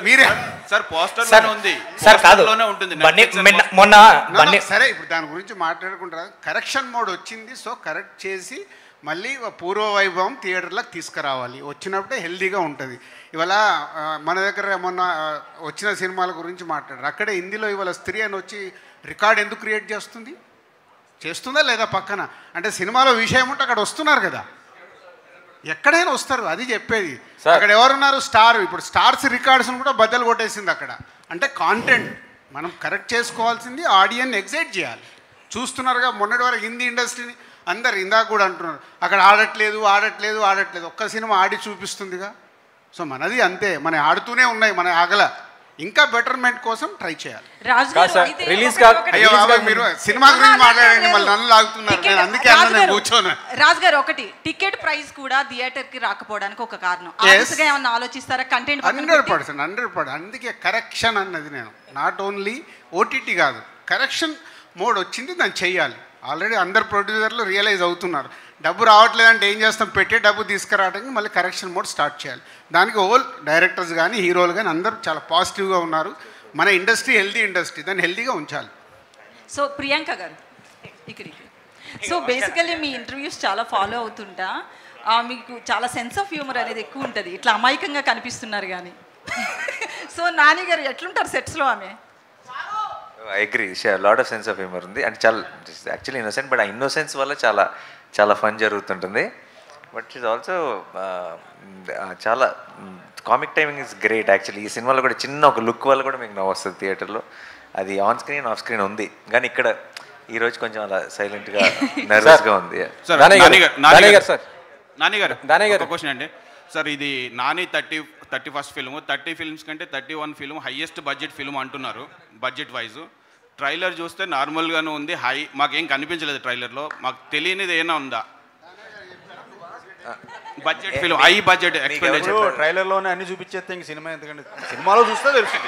మీరే సార్ పోస్టర్ ఉంది సార్ కాదు ఉంటుంది మొన్న సరే ఇప్పుడు దాని గురించి మాట్లాడుకుంటారు. కరెక్షన్ మోడ్ వచ్చింది, సో కరెక్ట్ చేసి మళ్ళీ పూర్వ వైభవం థియేటర్లకు తీసుకురావాలి. వచ్చినప్పుడే హెల్దీగా ఉంటుంది. ఇవాళ మన దగ్గర మొన్న వచ్చిన సినిమాల గురించి మాట్లాడారు. అక్కడే హిందీలో ఇవాళ స్త్రీ అని వచ్చి రికార్డ్ ఎందుకు క్రియేట్ చేస్తుందా లేదా పక్కన? అంటే సినిమాలో విషయం ఉంటే అక్కడ వస్తున్నారు కదా, ఎక్కడైనా వస్తారు. అది చెప్పేది. అక్కడ ఎవరున్నారు? స్టార్. ఇప్పుడు స్టార్స్ రికార్డ్స్ని కూడా బద్దలు కొట్టేసింది అక్కడ. అంటే కాంటెంట్ మనం కరెక్ట్ చేసుకోవాల్సింది, ఆడియన్ ఎగ్జైట్ చేయాలి. చూస్తున్నారుగా మొన్నటి వరకు హిందీ ఇండస్ట్రీని అందరు ఇందాక కూడా అంటున్నారు అక్కడ ఆడట్లేదు. ఒక్క సినిమా ఆడి చూపిస్తుందిగా. సో మనది అంతే, మన ఆడుతూనే ఉన్నాయి, మన ఆగల. ఇంకా బెటర్మెంట్ కోసం ట్రై చేయాలి. మీరు సినిమా గురించి మాట్లాడండి, మళ్ళీ నన్ను లాగుతున్నారు. నేను అందుకే కూర్చోను. రాజు గారు, ఒకటి టికెట్ ప్రైస్ కూడా థియేటర్ కి రాకపోవడానికి ఒక కారణం. ఏమన్నా ఆలోచిస్తారా? కంటెంట్ 100%. అందుకే కరెక్షన్ అన్నది. నేను నాట్ ఓన్లీ ఓటీటీ కాదు, కరెక్షన్ మోడ్ వచ్చింది, దాన్ని చెయ్యాలి. ఆల్రెడీ అందరు ప్రొడ్యూసర్లు రియలైజ్ అవుతున్నారు. డబ్బు రావట్లేదంటే ఏం చేస్తాం, పెట్టే డబ్బు తీసుకురావడానికి మళ్ళీ కరెక్షన్ మోడ్ స్టార్ట్ చేయాలి. దానికి హోల్ డైరెక్టర్స్ కానీ హీరోలు కానీ అందరూ చాలా పాజిటివ్గా ఉన్నారు. మన ఇండస్ట్రీ హెల్దీ ఇండస్ట్రీ, దాన్ని హెల్దీగా ఉంచాలి. సో ప్రియాంక గారు ఇక్కడికి. సో బేసికల్లీ మీ ఇంటర్వ్యూస్ చాలా ఫాలో అవుతుంటా. మీకు చాలా సెన్స్ ఆఫ్ హ్యూమర్ అనేది ఎక్కువ ఉంటుంది. ఇట్లా అమాయకంగా కనిపిస్తున్నారు కానీ. సో నాని గారు ఎట్లుంటారు సెట్స్లో? ఆమె I agree, lot of sense of humour ఉంది. అంటే చాలా యాక్చువల్లీ ఇన్నోసెంట్, బట్ ఆ ఇన్నోసెన్స్ వల్ల చాలా ఫన్ జరుగుతుంటుంది. బట్ ఈజ్ ఆల్సో చాలా comic timing is great. Actually ఈ సినిమాలో కూడా చిన్న ఒక లుక్ వల్ల కూడా మీకు నవ్వు వస్తుంది థియేటర్లో. అది ఆన్ స్క్రీన్ ఆఫ్ స్క్రీన్ ఉంది, కానీ ఇక్కడ ఈరోజు కొంచెం అలా సైలెంట్గా నర్వస్గా ఉంది. నాని గారు క్వశ్చన్ అండి సార్, ఇది నాని 31st ఫిల్మ్, 30 ఫిల్మ్స్ కంటే 31 ఫిల్మ్ హైయెస్ట్ బడ్జెట్ ఫిల్మ్ అంటున్నారు బడ్జెట్ వైజ్. ట్రైలర్ చూస్తే నార్మల్గానే ఉంది, మాకేం కనిపించలేదు ట్రైలర్లో. మాకు తెలియనిది ఏమైనా ఉందా? Budget film, high budget expenditure. ట్రైలర్లోనే అన్ని చూపించేస్తే ఇంక సినిమా ఎందుకంటే సినిమాలో చూస్తే తెలుస్తుంది.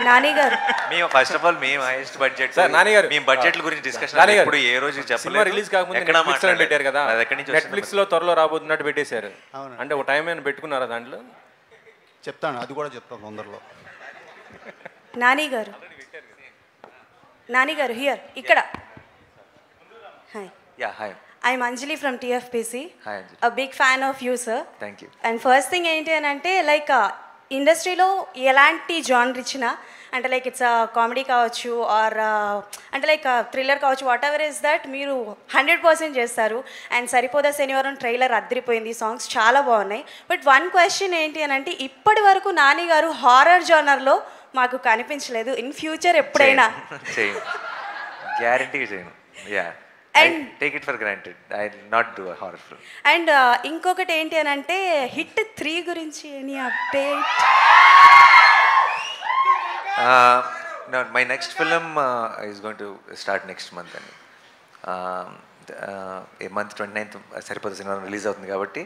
నాని గారు, మేము ఫస్ట్ ఆఫ్ ఆల్ మేము హైయెస్ట్ బడ్జెట్ నాని గారు మేము బడ్జెట్ల గురించి డిస్కషన్ ఇప్పుడు ఏ రోజు సినిమా రిలీజ్ కాకముందు నెట్ఫ్లిక్స్ లో పెట్టారు కదా, నెట్ఫ్లిక్స్ లో త్వరలో రాబోతున్నట్టు పెట్టేశారు. అంటే ఒక టైం ఏమైనా పెట్టుకున్నారా దాంట్లో? చెప్తాను, అది కూడా చెప్తాను తొందరలో. నాని గారు హియర్, ఇక్కడ. Hi, I'm Anjali from TFPC. Hi Anjali. A big fan of you, sir. Thank you. And first thing ఏంటి అని అంటే లైక్ ఇండస్ట్రీలో ఎలాంటి జానర్ ఇచ్చినా, అంటే లైక్ ఇట్స్ కామెడీ కావచ్చు ఆర్ అంటే లైక్ థ్రిల్లర్ కావచ్చు, వాట్ ఎవర్ ఇస్ దట్ మీరు 100% చేస్తారు. అండ్ సరిపోదా శనివారం ట్రైలర్ అద్దరిపోయింది, సాంగ్స్ చాలా బాగున్నాయి. బట్ వన్ క్వశ్చన్ ఏంటి అని అంటే ఇప్పటి వరకు నాని గారు హారర్ జానర్లో మాకు కనిపించలేదు. ఇన్ ఫ్యూచర్ ఎప్పుడైనా గ్యారంటీగా చేయను. And take it for granted. I will not do a horror film. And ఇంకొకటి ఏంటి అని అంటే హిట్ 3 గురించి any update? No, my next film is going to start next month. A month 29th Saripodhaa cinema release అవుతుంది కాబట్టి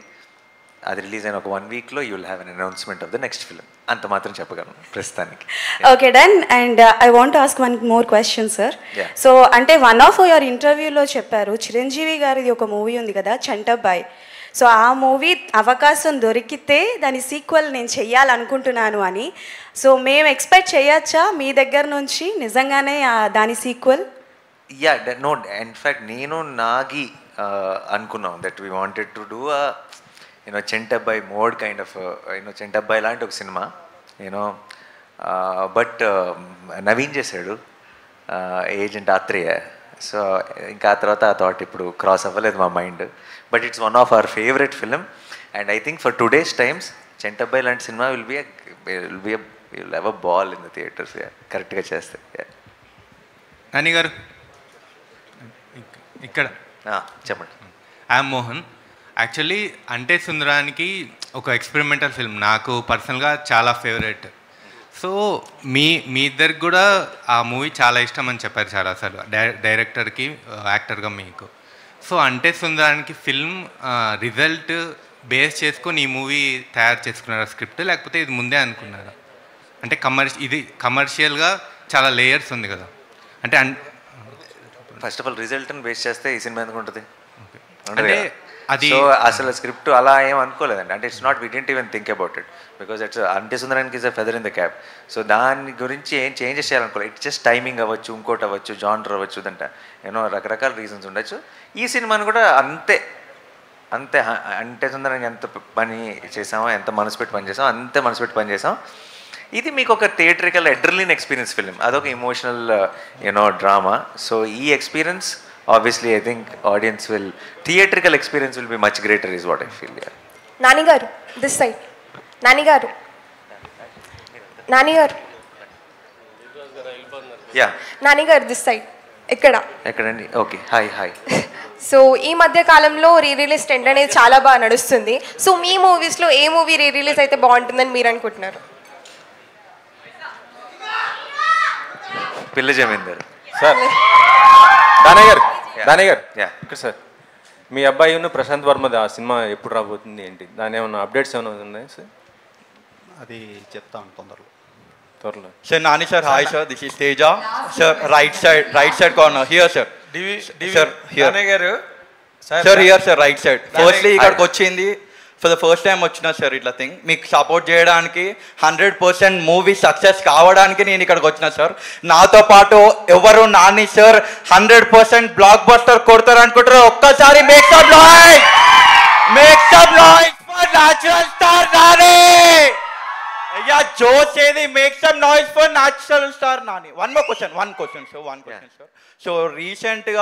అది release అయిన ఒక 1 వీక్లో you will have an announcement of the next film. అంత మాత్రం చెప్పగలను ప్రస్తుతానికి. Okay done. And I want ask one more question sir. So అంటే వన్ ఆఫ్ యువర్ ఇంటర్వ్యూలో చెప్పారు చిరంజీవి గారిది ఒక మూవీ ఉంది కదా చంటబ్బాయ్. సో ఆ మూవీ అవకాశం దొరికితే దాని సీక్వెల్ నేను చెయ్యాలనుకుంటున్నాను అని. సో మేము ఎక్స్పెక్ట్ చేయొచ్చా మీ దగ్గర నుంచి నిజంగానే దాని సీక్వెల్? నో, ఇన్ఫ్యాక్ట్ నేను నాగి అనుకున్నాం that we wanted to do Chentabbayi mode kind of Chentabbayi లాంటి ఒక సినిమా బట్ నవీన్ చేశాడు, ఏజెంట్ ఆత్రేయ. సో ఇంకా ఆ తర్వాత ఆ థాట్ ఇప్పుడు క్రాస్ అవ్వలేదు మా mind. But it's one of our favourite film and I think for today's times Chentabbayi లాంటి cinema will have a ball in the theatres కరెక్ట్గా చేస్తే. నాని గారు ఇక్కడ చెప్పండి. ఐఎమ్ మోహన్. యాక్చువల్లీ అంటే సుందరానికి ఒక ఎక్స్పెరిమెంటల్ ఫిల్మ్ నాకు పర్సనల్గా చాలా ఫేవరెట్. సో మీ ఇద్దరికి కూడా ఆ మూవీ చాలా ఇష్టం అని చెప్పారు చాలా అసలు డైరెక్టర్కి యాక్టర్గా మీకు. సో అంటే సుందరానికి ఫిల్మ్ రిజల్ట్ బేస్ చేసుకొని ఈ మూవీ తయారు చేసుకున్నారా స్క్రిప్ట్, లేకపోతే ఇది ముందే అనుకున్నారా? అంటే ఇది కమర్షియల్గా చాలా లేయర్స్ ఉంది కదా. అంటే ఫస్ట్ ఆఫ్ ఆల్ రిజల్ట్ని బేస్ చేస్తే ఈ సినిమా ఎందుకు ఉంటుంది? అంటే అది సో అసలు స్క్రిప్ట్ అలా ఏం అనుకోలేదండి. అంటే it's not we didn't even think about it because it's Ante Sundaraniki is a feather in the cap. So దాని గురించి ఏం చేంజెస్ చేయాలనుకోలేదు. ఇట్స్ జస్ట్ టైమింగ్ అవ్వచ్చు, ఇంకోటి అవ్వచ్చు, జానర్ అవ్వచ్చు, దంట రకరకాల రీజన్స్ ఉండొచ్చు. ఈ సినిమాని కూడా అంతే అంటే సుందరానికి ఎంత పని చేసామో, ఎంత మనసు పెట్టి పని చేసామో అంతే మనసు పెట్టి పని చేసాం. ఇది మీకు ఒక థియేట్రికల్ అడ్రినలిన్ ఎక్స్పీరియన్స్ ఫిలిం, అదొక ఇమోషనల్ డ్రామా. సో ఈ experience obviously I think audience will theatrical experience will be much greater is what I feel. Yeah. Nani garu this side. Nani garu Yeah. Nani garu this side. ఎక్కడండి? Okay. Hi. So ఈ మధ్య కాలంలో re release trend అనేది చాలా బాగా నడుస్తుంది. So మీ మూవీస్లో ఏ movie re release అయితే బాగుంటుందని మీరు అనుకుంటున్నారు? పిల్ల జమీందార్ సార్. దానయ్య గారు ఇక్కడ సార్, మీ అబ్బాయి ప్రశాంత్ వర్మది ఆ సినిమా ఎప్పుడు రాబోతుంది ఏంటి, దాని ఏమన్నా అప్డేట్స్ ఏమైనా ఉన్నాయి సార్? అది చెప్తాను త్వరలో. Sir, Nani sir, hi sir, this is Teja. Sir, right side corner, here sir. Sir, here. Sir, here sir, right side. Firstly, ఇక్కడికి వచ్చింది ఫర్ ద ఫస్ట్ టైం వచ్చిన సార్ ఇట్లా థింగ్ మీకు సపోర్ట్ చేయడానికి 100% మూవీ సక్సెస్ కావడానికి నేను ఇక్కడికి వచ్చిన సార్. నాతో పాటు ఎవరు నాని సార్ 100% బ్లాక్ బస్టర్ కొడతారు అనుకుంటారు. ఒక్కసారి make some noise for natural star Nani. Yeah, Joe say they make some noise for natural star Nani. One question, sir. So recently,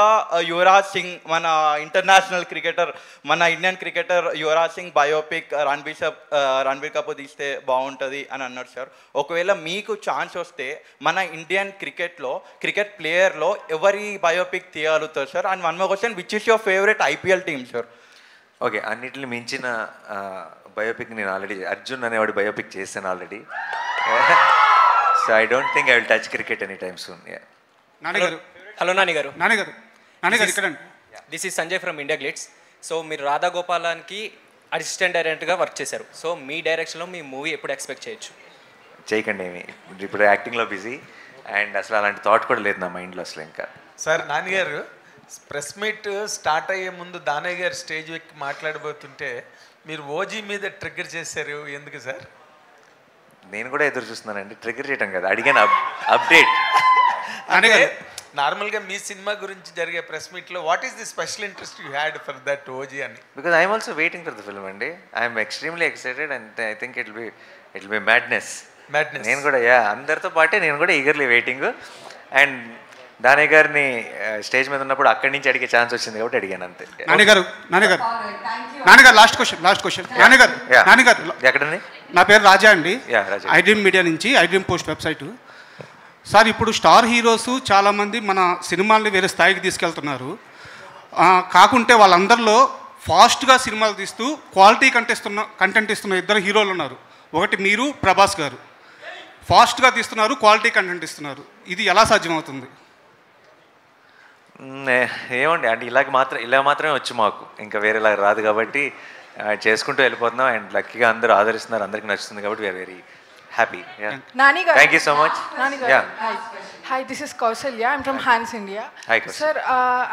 Yuvraj Singh, mana international cricketer, mana Indian cricketer Yuvraj Singh biopic Ranbir Kapoor diste baaguntadi ani annaru sir. Okavela meeku chance vaste mana Indian cricket player lo evari biopic tiyalutaru sir. And one more question, which is your favorite IPL team sir? Okay, అన్నిటిని మించిన biopic నేను already Arjun అనేవాడు biopic చేశాను already. So I don't think I will touch cricket any time soon. Hello Nani గారు ఇక్కడ this is Sanjay from India glitz. So మీరు Radha గోపాలానికి assistant డైరెక్టర్గా work చేశారు. సో మీ డైరెక్షన్లో మీ మూవీ ఎప్పుడు ఎక్స్పెక్ట్ చేయొచ్చు? చేయకండి ఏమి, ఇప్పుడు యాక్టింగ్లో బిజీ అండ్ అసలు అలాంటి థాట్ కూడా లేదు నా మైండ్లో అసలు. ఇంకా సార్ నాన్నగారు ప్రెస్ మీట్ స్టార్ట్ అయ్యే ముందు దానయ్య గారు స్టేజ్ ఎక్కి మాట్లాడబోతుంటే మీరు ఓజీ మీద ట్రిగ్గర్ చేశారు, ఎందుకు సార్? నేను కూడా ఎదురు చూస్తున్నానండి. ట్రిగ్గర్ చేయటం కదా, అడిగాను అప్డేట్. అంటే నార్మల్గా మీ సినిమా గురించి జరిగే ప్రెస్ మీట్లో what is the special interest you had for that OG అని? Because I'm also waiting for the film అండి. I'm extremely excited and I think it will be madness. నేను కూడా అందరితో పాటే నేను కూడా ఈగర్లీ వెయిటింగ్. అండ్ దానయ్య గారిని స్టేజ్ మీద ఉన్నప్పుడు అక్కడి నుంచి అడిగే ఛాన్స్ వచ్చింది కాబట్టి అడిగాను అంతే. నాన్నగారు లాస్ట్ క్వశ్చన్. నాన్నగారు ఎక్కడండి? నా పేరు రాజా అండి, ఐడ్రీమ్ మీడియా నుంచి, ఐడ్రీమ్ పోస్ట్ వెబ్సైట్. సార్, ఇప్పుడు స్టార్ హీరోస్ చాలామంది మన సినిమాల్ని వేరే స్థాయికి తీసుకెళ్తున్నారు. కాకుంటే వాళ్ళందరిలో ఫాస్ట్గా సినిమాలు తీస్తూ క్వాలిటీ కంటెంట్ ఇస్తున్న ఇద్దరు హీరోలు ఉన్నారు. ఒకటి మీరు, ప్రభాస్ గారు. ఫాస్ట్గా తీస్తున్నారు, క్వాలిటీ కంటెంట్ ఇస్తున్నారు. ఇది ఎలా సాధ్యమవుతుంది? ఏమండి, అంటే ఇలా మాత్రమే వచ్చు మాకు, ఇంకా వేరేలా రాదు కాబట్టి చేసుకుంటూ వెళ్ళిపోతున్నాం. అండ్ లక్కీగా అందరూ ఆదరిస్తున్నారు, అందరికీ నచ్చుతుంది కాబట్టి we're very happy. Thank you so much. Hi, this is Kausalya. I'm from Hans India. Hi, Kausalya. Sir,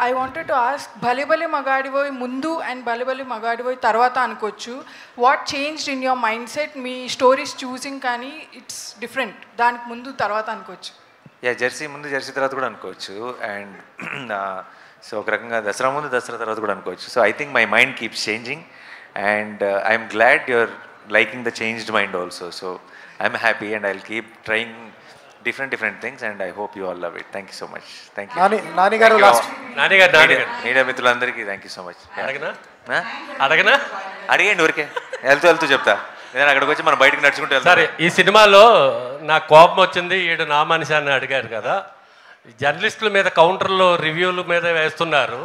I wanted to ask, Bale Bale Magadivoy mundu and Bale Bale Magadivoy tarvata anukochu. What changed in your mindset? Me stories choosing kani it's different. Daniki mundu tarvata anukochu. Jersey ముందు Jersey తర్వాత కూడా అనుకోవచ్చు. And so ఒక రకంగా దసరా ముందు దసరా తర్వాత కూడా అనుకోవచ్చు. So I think my mind keeps changing and I'm glad your liking the changed mind also. So I'm happy and I will keep trying different things and I hope you all love it. Thank you so much. Thank you. Nani garu last. Nani garu media మిత్రులందరికీ thank you so much. అడగనా అడిగండి, ఊరికే వెళ్తూ చెప్తా. నేను అక్కడికి వచ్చి మనం బయటకు నడుచుకుంటూ వెళ్తాం. సరే, ఈ సినిమాలో నాకు కోపం వచ్చింది, ఈడు నా మనిషి అని అడిగారు కదా, జర్నలిస్టుల మీద కౌంటర్లో రివ్యూల మీద వేస్తున్నారు.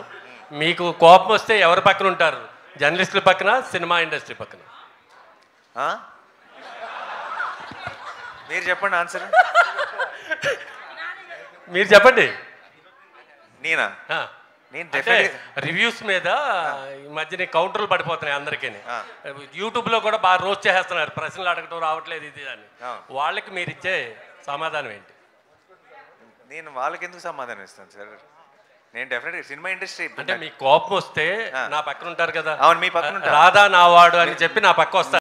మీకు కోపం వస్తే ఎవరి పక్కన ఉంటారు? జర్నలిస్టుల పక్కన, సినిమా ఇండస్ట్రీ పక్కన? మీరు చెప్పండి ఆన్సర్. మీరు చెప్పండి. నేను రివ్యూస్ మీద ఈ మధ్యన కౌంటర్లు పడిపోతున్నాయి అందరికీ. యూట్యూబ్లో కూడా బాగా రోస్ట్ చేస్తున్నారు, ప్రశ్నలు అడగటం రావట్లేదు ఇది అని. వాళ్ళకి మీరు ఇచ్చే సమాధానం ఏంటి? నేను వాళ్ళకి ఎందుకు సమాధానం ఇస్తాను సార్? నేను డెఫినెట్గా సినిమా ఇండస్ట్రీ అంటే మీ కోపం వస్తే నా పక్కన ఉంటారు కదా, అవును, మీ పక్కన ఉంటారు. రాధా నా వాడు అని చెప్పి నా పక్క వస్తారు.